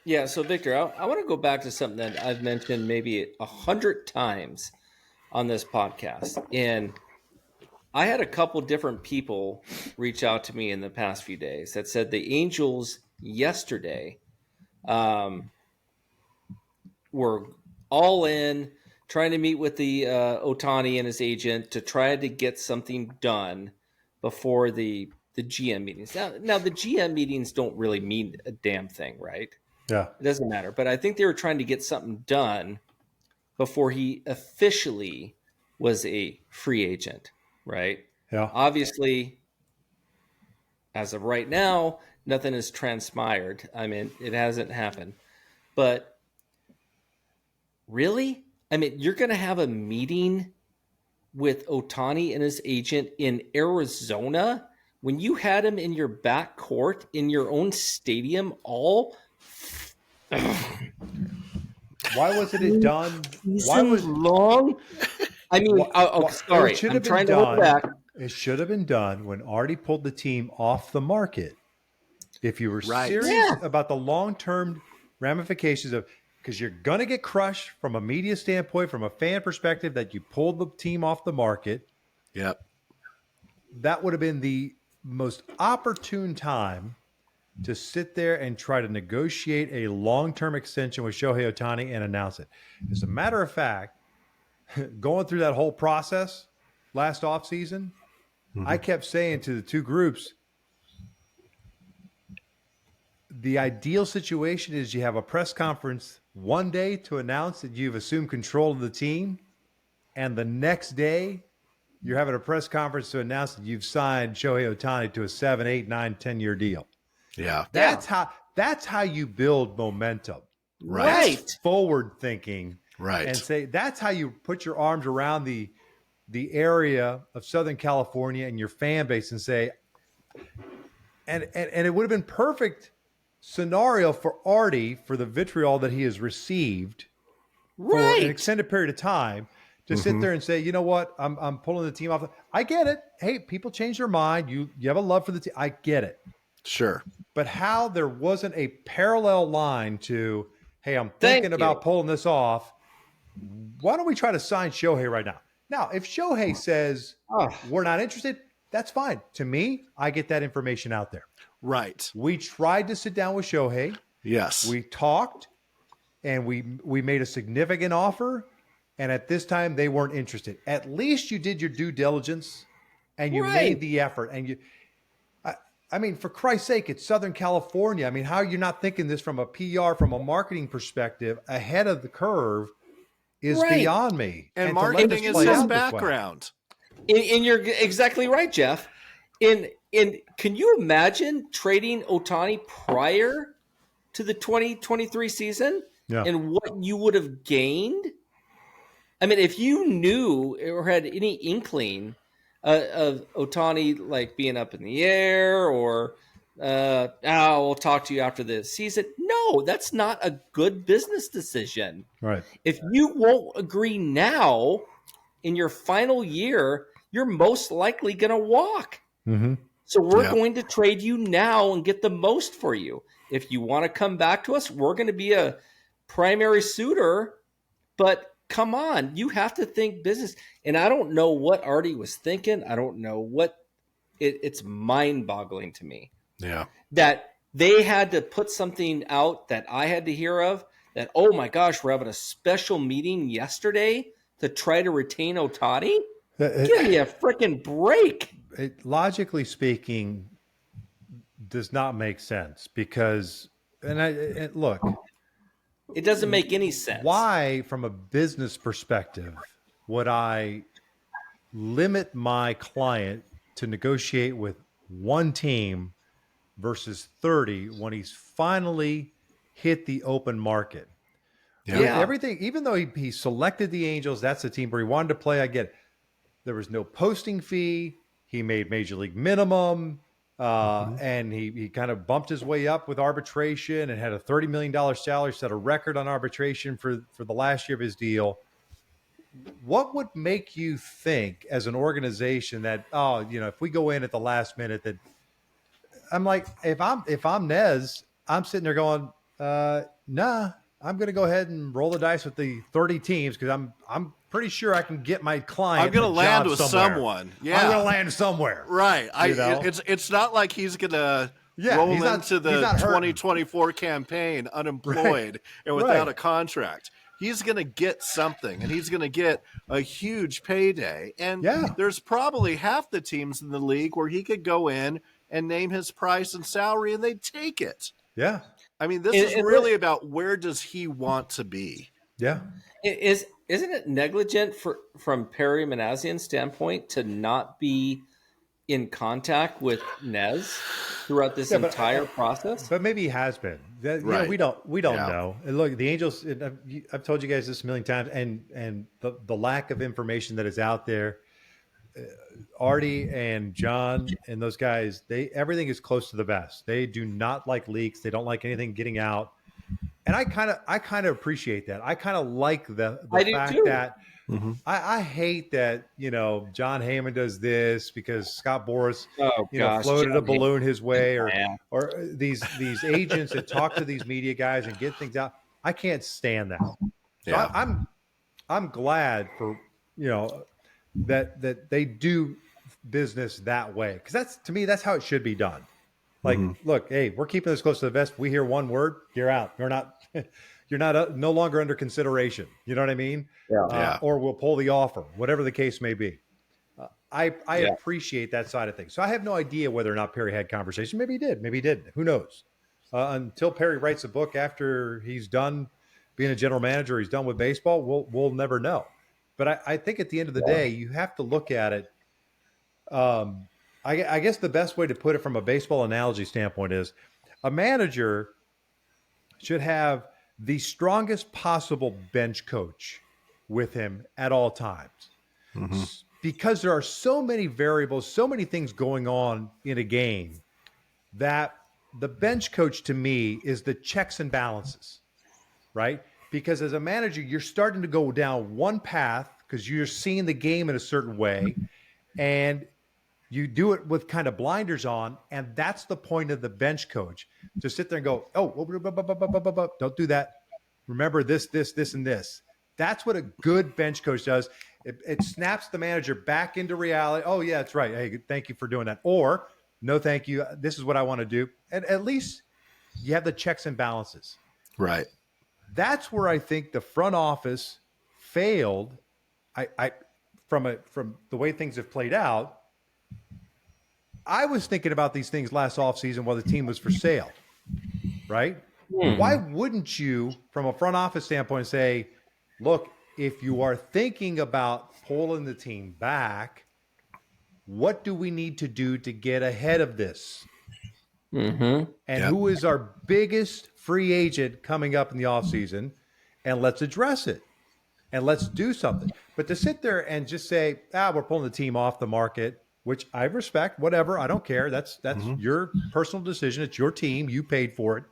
Yeah. So, Victor, I want to go back to something that I've mentioned maybe 100 times on this podcast, and I had a couple different people reach out to me in the past few days that said the Angels yesterday were all in, trying to meet with the Ohtani and his agent to try to get something done before the GM meetings. Now the GM meetings don't really mean a damn thing, right? Yeah. It doesn't matter. But I think they were trying to get something done before he officially was a free agent, right? Yeah. Obviously, as of right now, nothing has transpired. I mean, it hasn't happened. But really? I mean, you're going to have a meeting with Ohtani and his agent in Arizona when you had him in your back court in your own stadium all. Why wasn't it done? Why was long? I mean, sorry. I'm trying to hold back. It should have been done when Artie pulled the team off the market. If you were serious about the long-term ramifications of, because you're going to get crushed from a media standpoint, from a fan perspective, that you pulled the team off the market. Yep. That would have been the most opportune time to sit there and try to negotiate a long-term extension with Shohei Ohtani and announce it. As a matter of fact, going through that whole process last offseason, I kept saying to the two groups, the ideal situation is you have a press conference one day to announce that you've assumed control of the team, and the next day you're having a press conference to announce that you've signed Shohei Ohtani to a 7, 8, 9, 10-year deal. Yeah. That's how you build momentum. Right. That's forward thinking. Right. And say that's how you put your arms around the area of Southern California and your fan base and say, and it would have been perfect scenario for Artie for the vitriol that he has received for an extended period of time to sit there and say, you know what, I'm pulling the team off. I get it. Hey, people change their mind. You have a love for the team. I get it. Sure. But how there wasn't a parallel line to, hey, I'm thinking about pulling this off. Why don't we try to sign Shohei right now? Now, if Shohei says we're not interested, that's fine. To me, I get that information out there. Right. We tried to sit down with Shohei. Yes. We talked, and we made a significant offer, and at this time, they weren't interested. At least you did your due diligence, and you made the effort. And I mean, for Christ's sake, it's Southern California. I mean, how are you not thinking this from a PR, from a marketing perspective, ahead of the curve is beyond me. And marketing is his background. And you're exactly right, Geoff. Can you imagine trading Ohtani prior to the 2023 season and what you would have gained? I mean, if you knew or had any inkling of Ohtani like being up in the air or we'll talk to you after the season. No, that's not a good business decision. Right. If you won't agree now in your final year, you're most likely going to walk. Mm-hmm. So we're going to trade you now and get the most for you. If you want to come back to us, we're going to be a primary suitor, but come on, you have to think business. And I don't know what Artie was thinking. I don't know what it's mind-boggling to me. Yeah. That they had to put something out that I had to hear of that, oh my gosh, we're having a special meeting yesterday to try to retain Ohtani? Give me a freaking break. Logically speaking, does not make sense because, look, it doesn't make any sense. Why, from a business perspective, would I limit my client to negotiate with one team versus 30 when he's finally hit the open market? Yeah. With everything, even though he selected the Angels, that's the team where he wanted to play. I get it. There was no posting fee. He made major league minimum. And he kind of bumped his way up with arbitration and had a $30 million salary, set a record on arbitration for the last year of his deal. What would make you think as an organization that, if we go in at the last minute, that I'm like, if I'm Nez, I'm sitting there going, nah, I'm going to go ahead and roll the dice with the 30 teams because I'm pretty sure I can get my client. I'm going to land with somewhere. someone. Yeah, I'm going to land somewhere. Right. It's not like he's going to roll into the 2024 campaign unemployed and without a contract. He's going to get something, and he's going to get a huge payday. And there's probably half the teams in the league where he could go in and name his price and salary, and they'd take it. Yeah. I mean, this is really about where does he want to be? Yeah. Isn't it negligent from Perry Manassian's standpoint to not be in contact with Nez throughout this entire process? But maybe he has been. We don't know. And look, the Angels. I've told you guys this a million times, and the lack of information that is out there. Artie and John and those guys, everything is close to the vest. They do not like leaks. They don't like anything getting out. And I kind of appreciate that. I kind of like the fact that I hate that, John Heyman does this because Scott Boras, floated a balloon his way or these agents that talk to these media guys and get things out. I can't stand that. Yeah. So I'm glad for, that they do business that way, because to me that's how it should be done. Like, look, hey, we're keeping this close to the vest. We hear one word, you're out. You're not no longer under consideration. You know what I mean? Yeah. Or we'll pull the offer, whatever the case may be. I appreciate that side of things. So I have no idea whether or not Perry had conversation. Maybe he did. Maybe he didn't. Who knows? Until Perry writes a book after he's done being a general manager, he's done with baseball, we'll never know. But I think at the end of the day, you have to look at it. I guess the best way to put it from a baseball analogy standpoint is a manager should have the strongest possible bench coach with him at all times. Because there are so many variables, so many things going on in a game, that the bench coach to me is the checks and balances, right? Because as a manager, you're starting to go down one path because you're seeing the game in a certain way, and you do it with kind of blinders on, and that's the point of the bench coach, to sit there and go, oh, don't do that. Remember this, and this. That's what a good bench coach does. It snaps the manager back into reality. Oh, yeah, that's right. Hey, thank you for doing that. Or, no, thank you. This is what I want to do. And at least you have the checks and balances. Right. That's where I think the front office failed. From the way things have played out, I was thinking about these things last offseason while the team was for sale, right? Why wouldn't you, from a front office standpoint, say, look, if you are thinking about pulling the team back, what do we need to do to get ahead of this? And who is our biggest free agent coming up in the offseason? And let's address it. And let's do something. But to sit there and just say, we're pulling the team off the market, which I respect, whatever, I don't care. That's your personal decision. It's your team. You paid for it.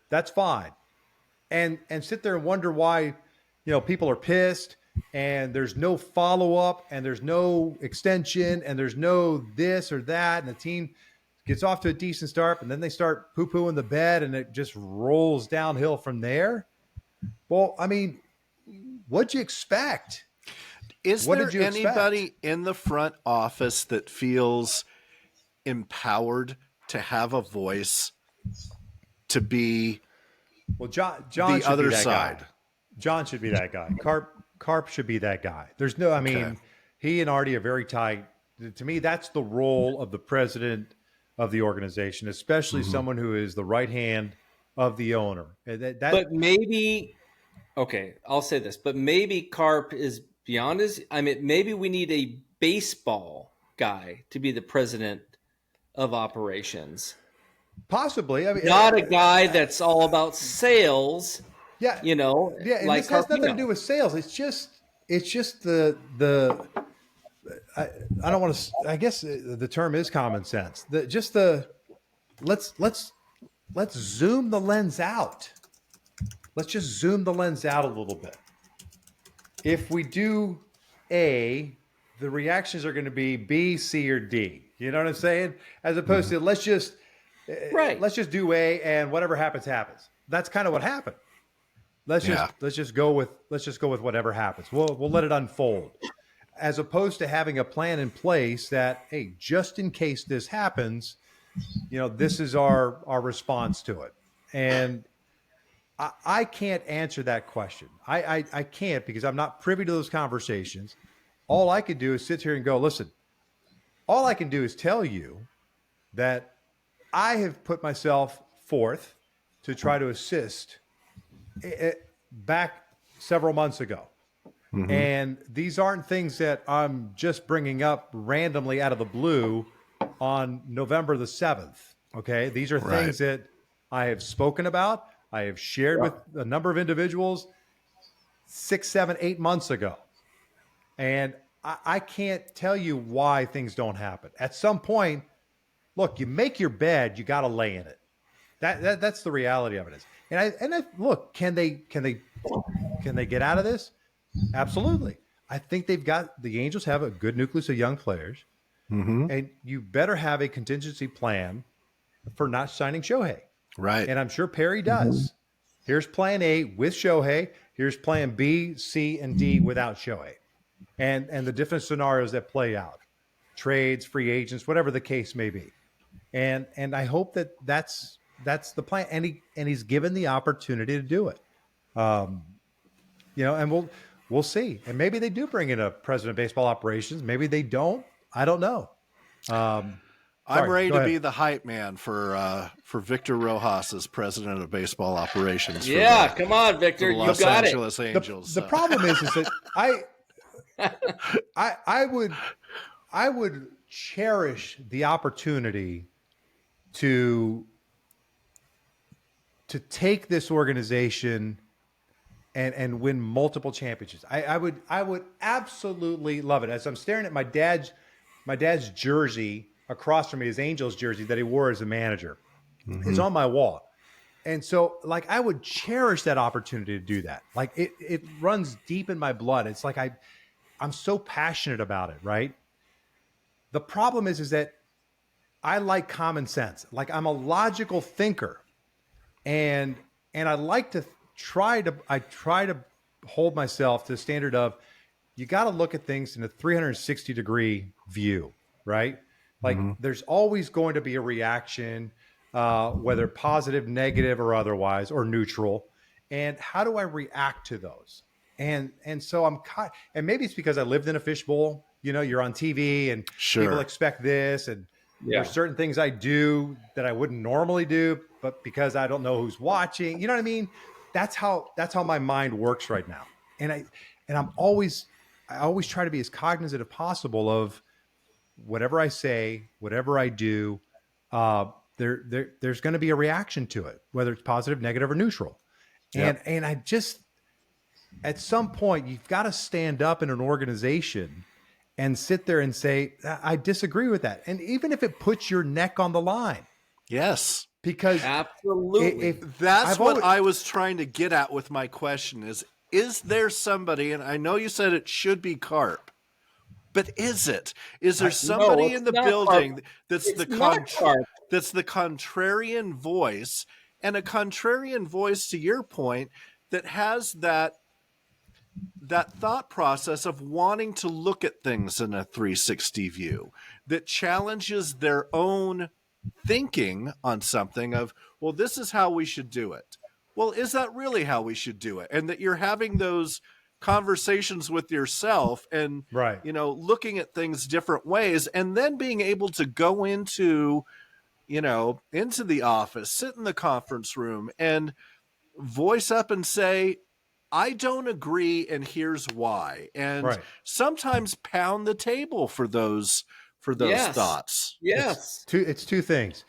That's fine. And sit there and wonder why, people are pissed and there's no follow-up and there's no extension and there's no this or that. And the team gets off to a decent start, and then they start poo-pooing the bed and it just rolls downhill from there. Well, I mean, what'd you expect? Is there anybody in the front office that feels empowered to have a voice, to be John the other side? Guy. John should be that guy. Carp should be that guy. There's no, he and Artie are very tight. To me, that's the role of the president of the organization, especially someone who is the right hand of the owner. But maybe, okay, I'll say this, but maybe Carp is beyond his, maybe we need a baseball guy to be the president of operations. Possibly. Not a guy that's all about sales. Yeah. And like this has nothing to do with sales. It's just the I don't want to, I guess the term is common sense. Let's zoom the lens out. Let's just zoom the lens out a little bit. If we do A, the reactions are going to be B, C, or D. You know what I'm saying? As opposed to let's just do A and whatever happens, happens. That's kind of what happened. Let's just go with whatever happens. We'll let it unfold. As opposed to having a plan in place that, hey, just in case this happens, this is our response to it. And I can't answer that question. I can't, because I'm not privy to those conversations. All I could do is sit here and go, listen, all I can do is tell you that I have put myself forth to try to assist back several months ago. And these aren't things that I'm just bringing up randomly out of the blue on November the 7th. Okay. These are things that I have spoken about. I have shared with a number of individuals 6, 7, 8 months ago. And I can't tell you why things don't happen. At some point, look, you make your bed, you got to lay in it. That's the reality of it. Look, can they get out of this? Absolutely. I think the Angels have a good nucleus of young players, and you better have a contingency plan for not signing Shohei. Right. And I'm sure Perry does. Here's plan A with Shohei. Here's plan B, C, and D without Shohei. And the different scenarios that play out. trades, free agents, whatever the case may be. And I hope that's the plan. And he's given the opportunity to do it. And we'll see. And maybe they do bring in a president of baseball operations. Maybe they don't. I don't know. I'm ready to be the hype man for Victor Rojas as president of baseball operations. Yeah, come on, Victor, you Los got Angeles it. Angels. The problem is that I would cherish the opportunity to take this organization and win multiple championships. I would absolutely love it. As I'm staring at my dad's jersey across from me, his Angels jersey that he wore as a manager, is on my wall. And so, like, I would cherish that opportunity to do that. Like, it runs deep in my blood. It's like I'm so passionate about it, right? The problem is that I like common sense. Like, I'm a logical thinker, and I like to try to hold myself to the standard of, you got to look at things in a 360-degree view, right? Like, there's always going to be a reaction, whether positive, negative, or otherwise, or neutral. And how do I react to those? And so and maybe it's because I lived in a fishbowl. You know, you're on TV and people expect this, and there's certain things I do that I wouldn't normally do, but because I don't know who's watching, you know what I mean? That's how my mind works right now. And I always try to be as cognizant as possible of whatever I say, whatever I do. There's going to be a reaction to it, whether it's positive, negative, or neutral. And I just, at some point, you've got to stand up in an organization and sit there and say, I disagree with that. And even if it puts your neck on the line. Yes. Because absolutely, that's what I was trying to get at with my question is there somebody, and I know you said it should be Carp, but is it? Is there somebody in the building that's the contrarian voice, and a contrarian voice, to your point, that has that thought process of wanting to look at things in a 360 view, that challenges their own thinking on something of, well, this is how we should do it. Well, is that really how we should do it? And that you're having those conversations with yourself and, looking at things different ways, and then being able to go into the office, sit in the conference room and voice up and say, I don't agree, and here's why. And sometimes pound the table for those thoughts. Yes. It's two things.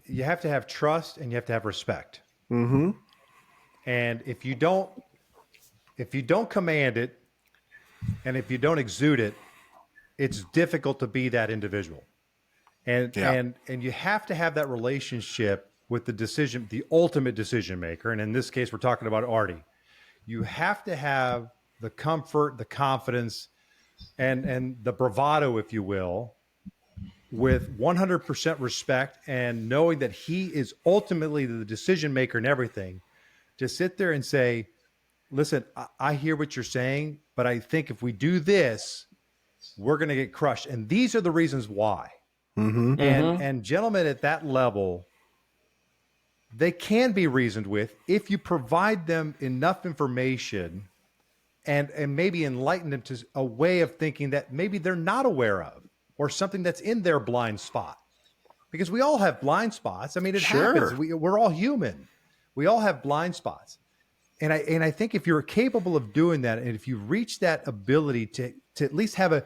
You have to have trust and you have to have respect. Mm-hmm. And if you don't command it, and if you don't exude it, it's difficult to be that individual. And you have to have that relationship with the ultimate decision maker. And in this case, we're talking about Artie. You have to have the comfort, the confidence, and the bravado, if you will, with 100% respect and knowing that he is ultimately the decision maker and everything, to sit there and say, listen, I hear what you're saying, but I think if we do this, we're going to get crushed. And these are the reasons why. Mm-hmm. And gentlemen at that level, they can be reasoned with if you provide them enough information and maybe enlighten them to a way of thinking that maybe they're not aware of, or something that's in their blind spot. Because we all have blind spots. I mean, it happens. We're all human. We all have blind spots. And I think if you're capable of doing that, and if you reach that ability to at least have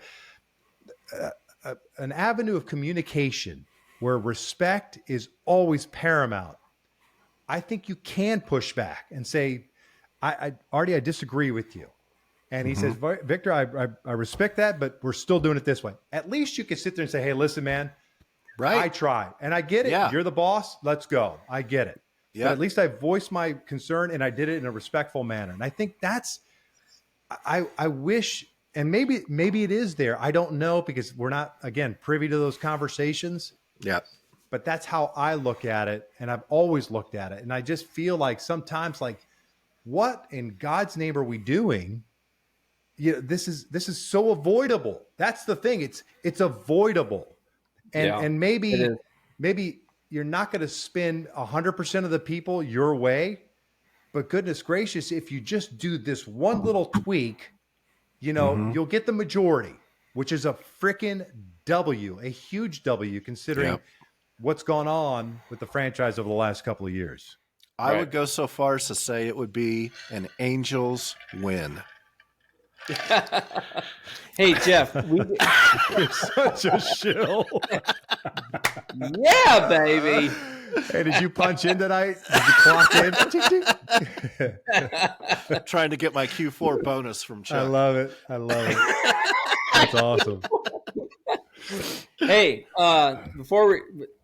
an avenue of communication where respect is always paramount, I think you can push back and say, Artie, I disagree with you. And he says, Victor, I respect that, but we're still doing it this way. At least you can sit there and say, hey, listen, man, I tried. And I get it. Yeah. You're the boss. Let's go. I get it. Yeah. But at least I voiced my concern and I did it in a respectful manner. And I think I wish, and maybe it is there. I don't know, because we're not, again, privy to those conversations. Yeah. But that's how I look at it. And I've always looked at it. And I just feel like sometimes, like, what in God's name are we doing this is so avoidable. That's the thing. It's avoidable. And maybe you're not going to spin 100% of the people your way, but goodness gracious, if you just do this one little tweak, you'll get the majority, which is a freaking W, a huge W, considering what's gone on with the franchise over the last couple of years. I would go so far as to say it would be an Angels win. Hey, Geoff. You're such a shill. Yeah, baby. Hey, did you punch in tonight? Did you clock in? Trying to get my Q4 bonus from Chuck. I love it. That's awesome. Hey,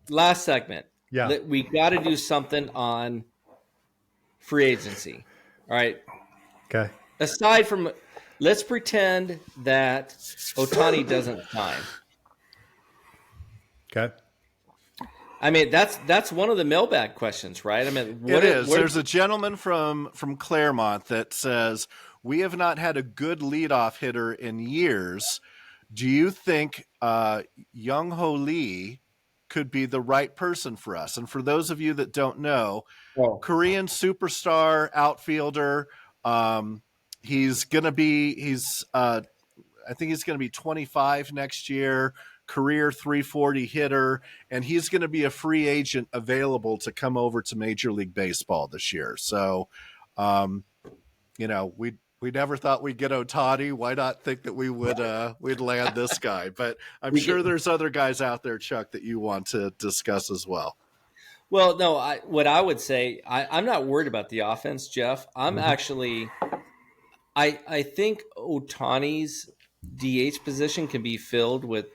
last segment. Yeah, we got to do something on free agency. All right. Okay. Aside from, let's pretend that Ohtani doesn't sign. Okay. I mean, that's one of the mailbag questions, right? I mean, it is. There's a gentleman from Claremont that says, we have not had a good leadoff hitter in years. Do you think Young Ho Lee could be the right person for us? And for those of you that don't know, Korean superstar outfielder, I think he's going to be 25 next year, career 340 hitter, and he's going to be a free agent available to come over to Major League Baseball this year. So, we never thought we'd get Ohtani. Why not think that we would we'd land this guy? But I'm sure there's other guys out there, Chuck, that you want to discuss as well. Well, no, what I would say, I'm not worried about the offense, Geoff. I'm actually – I think Ohtani's DH position can be filled with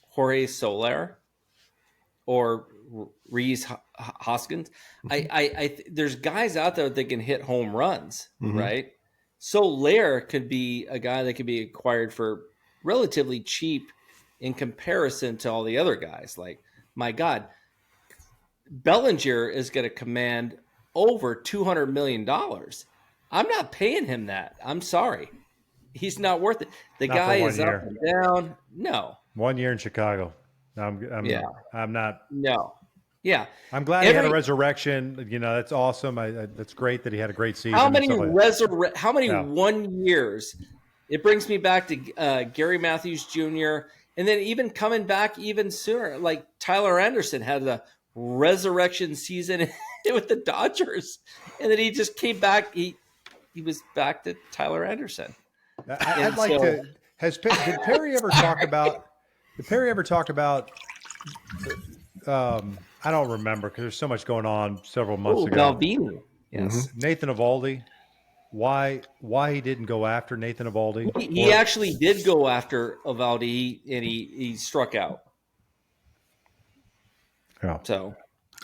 Jorge Soler or Rhys Hoskins. There's guys out there that can hit home runs, right? Soler could be a guy that could be acquired for relatively cheap in comparison to all the other guys. Like, my God, Bellinger is going to command over $200 million. I'm not paying him that. I'm sorry. He's not worth it. The guy is up and down. No. 1 year in Chicago. I'm not. No. Yeah. I'm glad he had a resurrection. That's awesome. That's great that he had a great season. How many 1 years? It brings me back to Gary Matthews Jr. And then even coming back even sooner, like Tyler Anderson had a resurrection season with the Dodgers. And then he just came back. He was back to Tyler Anderson. Did Perry ever talk about I don't remember because there's so much going on several months ago. Valvini. Yes. Nathan Eovaldi. Why he didn't go after Nathan Eovaldi? He actually did go after Eovaldi and he struck out. Yeah. So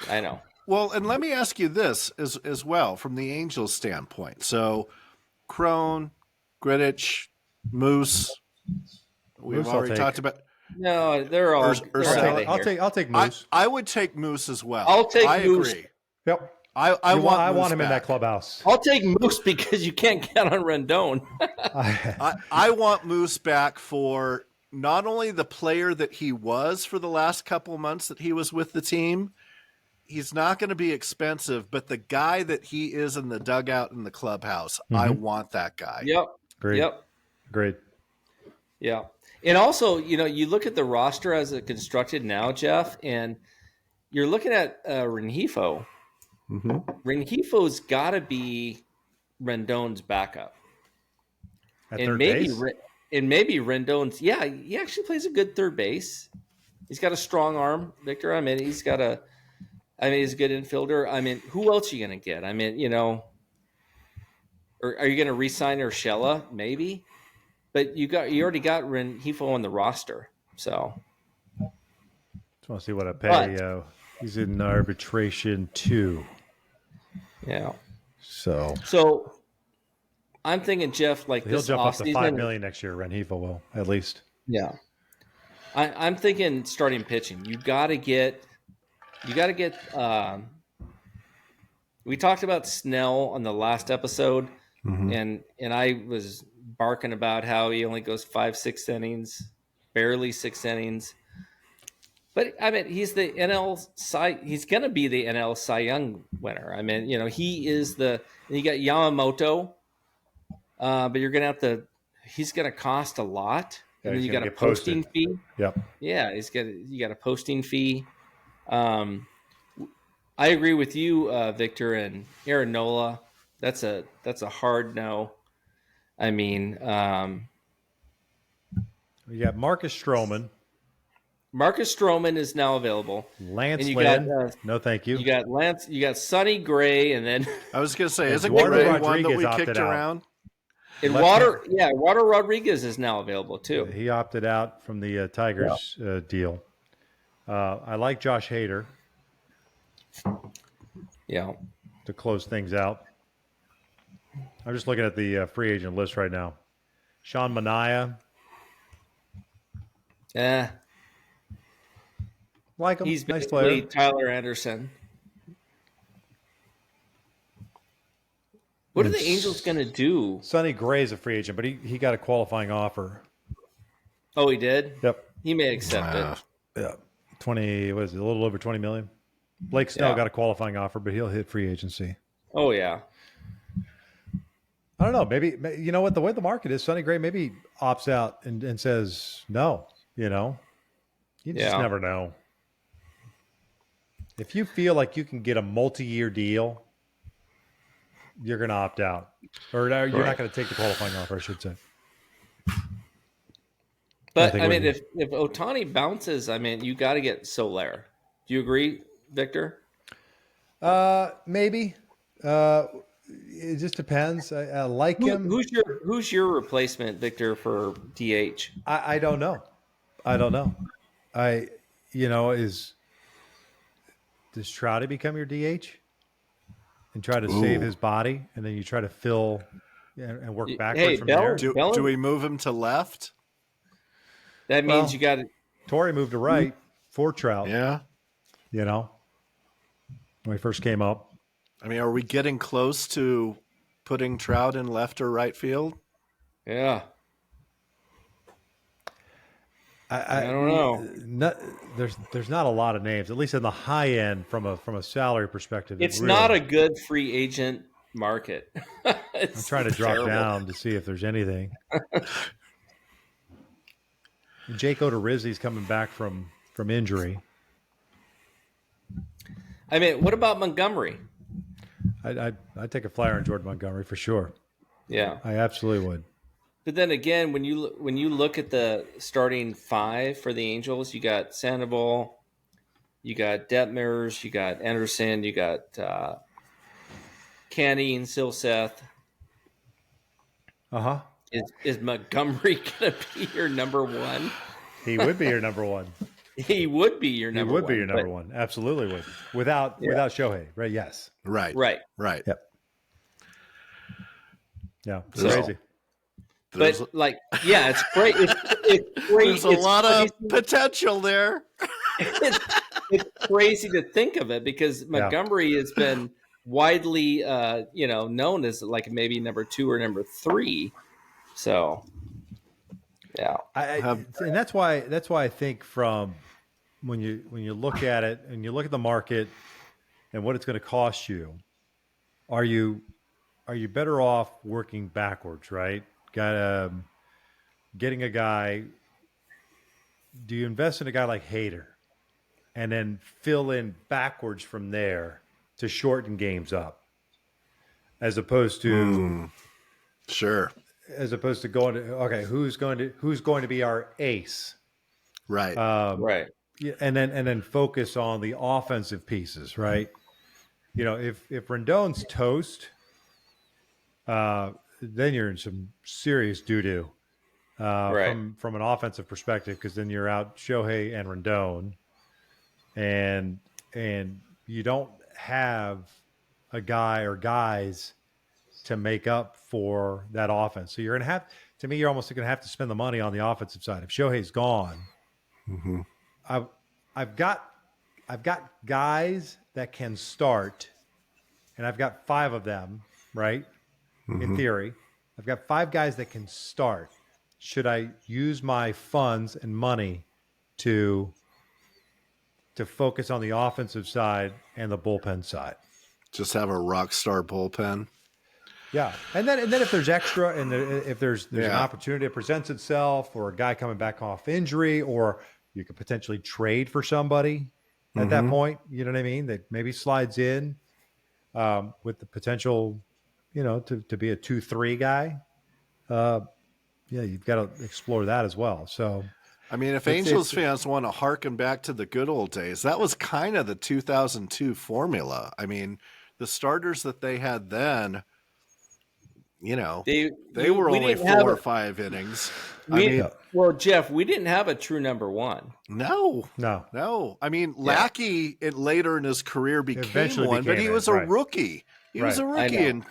I know. Well, and let me ask you this as well from the Angels standpoint. So Crone, Grittich, Moose. We've already talked about. No, they're all. I'll take Moose. I would take Moose as well. I'll take Moose. Agree. Yep. I want him in that clubhouse. I'll take Moose because you can't count on Rendon. I want Moose back for not only the player that he was for the last couple months that he was with the team. He's not going to be expensive, but the guy that he is in the dugout in the clubhouse, I want that guy. Yep. Great. Yep. Great. Yeah. And also, you look at the roster as it's constructed now, Geoff, and you're looking at Rengifo. Rengifo's got to be Rendon's backup. At third base? Maybe Rendon's, he actually plays a good third base. He's got a strong arm, Victor. I mean, he's a good infielder. I mean, who else are you going to get? I mean, or are you going to re-sign Urshela? Maybe. But you already got Rengifo on the roster, so. Just want to see what I pay. He's in arbitration too. Yeah. So I'm thinking, Geoff, like he'll this jump up to $5 offseason, million next year. Rengifo will at least. Yeah. I'm thinking starting pitching. You got to get. We talked about Snell on the last episode, and I was barking about how he only goes 5-6 innings, barely 6 innings. But I mean, he's the he's going to be the NL Cy Young winner. I mean, he is you got Yamamoto, but you're going to have to, he's going to cost a lot. And then you got a posting fee. Yep. Yeah. You got a posting fee. I agree with you, Victor, and Aaron Nola. That's a hard no. I mean, you got Marcus Stroman. Marcus Stroman is now available. Lance Lynn. No, thank you. You got Lance. You got Sonny Gray, and then I was going to say, isn't Gray one that we kicked around? And Water Rodriguez is now available too. He opted out from the Tigers deal. I like Josh Hader. Yeah. To close things out. I'm just looking at the free agent list right now. Sean Manaea. Yeah. Like him. He's nice basically player. Tyler Anderson. What are the Angels going to do? Sonny Gray's a free agent, but he got a qualifying offer. Oh, he did? Yep. He may accept it. Yeah. 20, what is it, a little over 20 million? Blake Snell got a qualifying offer, but he'll hit free agency. Oh, yeah. I don't know. Maybe, you know what, the way the market is, Sonny Gray maybe opts out and says no, You just never know. If you feel like you can get a multi-year deal, you're going to opt out. Or you're not going to take the qualifying offer, I should say. But, I mean, if Ohtani bounces, I mean, you got to get Soler. Do you agree, Victor? Maybe. It just depends. I like him. Who's your replacement, Victor, for DH? I don't know. Does Trouty become your DH and try to save his body, and then you try to fill and work backwards from there? Do we move him to left? That means you got to. Torii moved to right for Trout. Yeah. When he first came up. I mean, are we getting close to putting Trout in left or right field? Yeah. I don't know. There's not a lot of names, at least in the high end from a salary perspective. It's not a good free agent market. I'm trying to drop down to see if there's anything. Jake Odorizzi's coming back from injury. I mean, what about Montgomery? I'd take a flyer on Jordan Montgomery for sure. Yeah, I absolutely would. But then again, when you look at the starting five for the Angels, you got Sandoval, you got Detmers, you got Anderson, you got Canny and Silseth. Is Montgomery going to be your number one? He would be your number one. He would be your number one. He would be your number one. Absolutely would. Without Shohei, right? Yes. Right. Yep. Yeah. Crazy. But it's great. It's great. There's a lot of potential there. It's crazy to think of it because Montgomery has been widely, known as like maybe number 2 or number 3. So, yeah, and that's why I think from when you look at it and you look at the market and what it's going to cost you, are you better off working backwards, right? Getting a guy. Do you invest in a guy like Hader and then fill in backwards from there to shorten games up, as opposed to sure. As opposed to going to who's going to be our ace, right? Right, and then focus on the offensive pieces, right? If Rendon's toast, then you're in some serious doo-doo from an offensive perspective, because then you're out Shohei and Rendon, and you don't have a guy or guys to make up for that offense. So you're going to have, to me, you're almost going to have to spend the money on the offensive side. If Shohei's gone, I've got guys that can start, and I've got 5 of them, right? In theory, I've got 5 guys that can start. Should I use my funds and money to focus on the offensive side and the bullpen side? Just have a rock star bullpen. Yeah, and then if there's extra, and if there's an opportunity that presents itself, or a guy coming back off injury, or you could potentially trade for somebody at that point, you know what I mean? That maybe slides in with the potential, to be a 2-3 guy. You've got to explore that as well. So, I mean, if Angels fans want to harken back to the good old days, that was kind of the 2002 formula. I mean, the starters that they had then, they were only 4 or 5 innings. Well, Geoff, we didn't have a true number 1. No. I mean, Lackey later in his career became one, but he was a rookie. He was a rookie in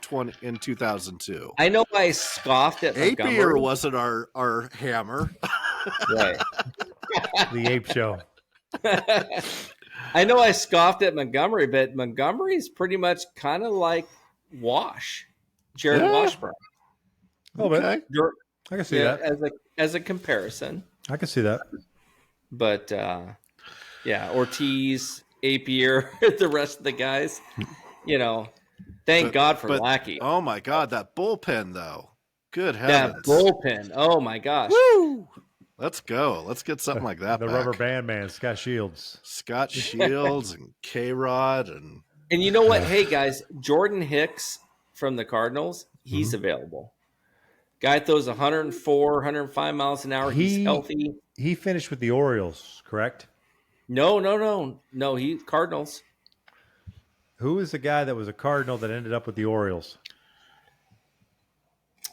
2002. I know I scoffed at Montgomery. Apier wasn't our hammer. Right. The Ape Show. I know I scoffed at Montgomery, but Montgomery's pretty much kind of like Jared Washburn. A little bit. I can see that. As a comparison. I can see that. But, Ortiz, Apier, the rest of the guys, thank God for Lackey. Oh, my God, that bullpen, though. Good heavens. That bullpen. Oh, my gosh. Woo! Let's go. Let's get something like that The back. rubber band man, Scott Shields. And K-Rod. And you know what? Hey, guys, Jordan Hicks from the Cardinals, he's available. Guy throws 104, 105 miles an hour. He's healthy. He finished with the Orioles, correct? No. He Cardinals. Who is the guy that was a Cardinal that ended up with the Orioles?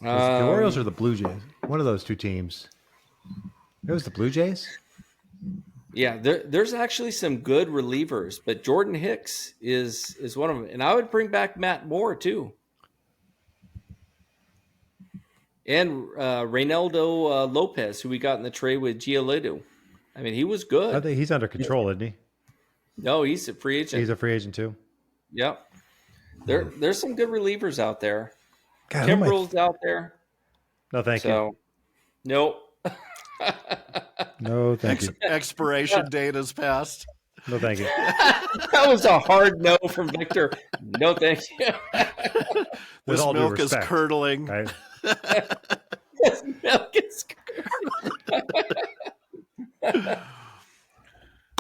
Was it the Orioles or the Blue Jays? One of those 2 teams. It was the Blue Jays? Yeah, there's actually some good relievers, but Jordan Hicks is one of them. And I would bring back Matt Moore, too. And Reynaldo Lopez, who we got in the trade with Giolito. I mean, he was good. I think he's under control, isn't he? No, he's a free agent. He's a free agent, too? Yep. There's some good relievers out there. God, Kimbrel's out there. No, thank you. Nope. No, thank you. Expiration date has passed. No, thank you. That was a hard no from Victor. No, thank you. This milk is curdling. Right? This milk is curdling.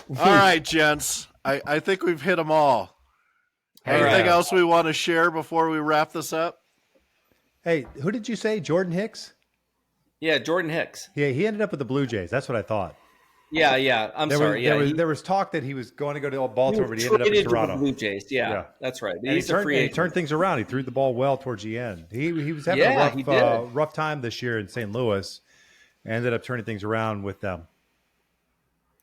All right, gents. I think we've hit them all. Anything else we want to share before we wrap this up? Hey, who did you say? Jordan Hicks? Yeah, Jordan Hicks. Yeah, he ended up with the Blue Jays. That's what I thought. Yeah. There was talk that he was going to go to Baltimore, but he ended up in Toronto. Blue Jays. Yeah, that's right. He turned things around. He threw the ball well towards the end. He was having a rough time this year in St. Louis. Ended up turning things around with them.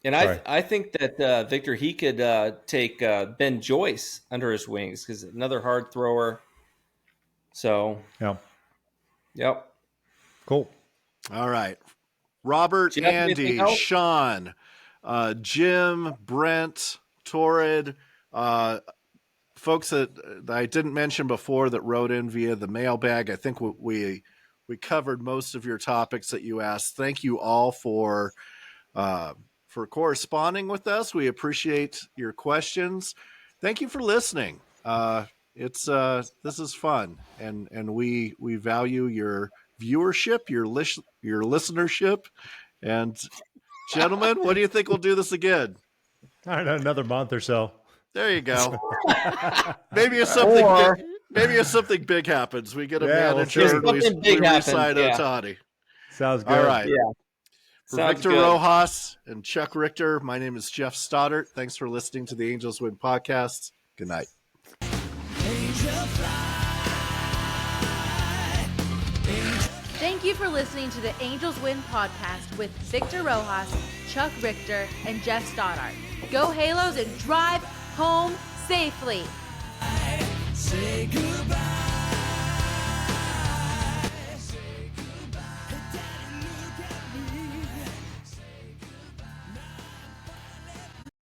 And I think that Victor, he could take Ben Joyce under his wings because another hard thrower. So yep. Cool. All right. Robert, Geoff, Andy, Sean, Jim, Brent, Torrid, folks that I didn't mention before that wrote in via the mailbag. I think we covered most of your topics that you asked. Thank you all for corresponding with us. We appreciate your questions. Thank you for listening. This is fun, and we value your viewership, your listenership. And gentlemen, what do you think we'll do this again? I don't know, another month or so. There you go. Maybe if something big happens, we get a manager and we re-sign Ohtani. Sounds good. All right. Yeah. For Victor Rojas and Chuck Richter, my name is Geoff Stoddart. Thanks for listening to the AngelsWin Podcast. Good night. Thank you for listening to the AngelsWin Podcast with Victor Rojas, Chuck Richter, and Geoff Stoddart. Go Halos and drive home safely. Say goodbye.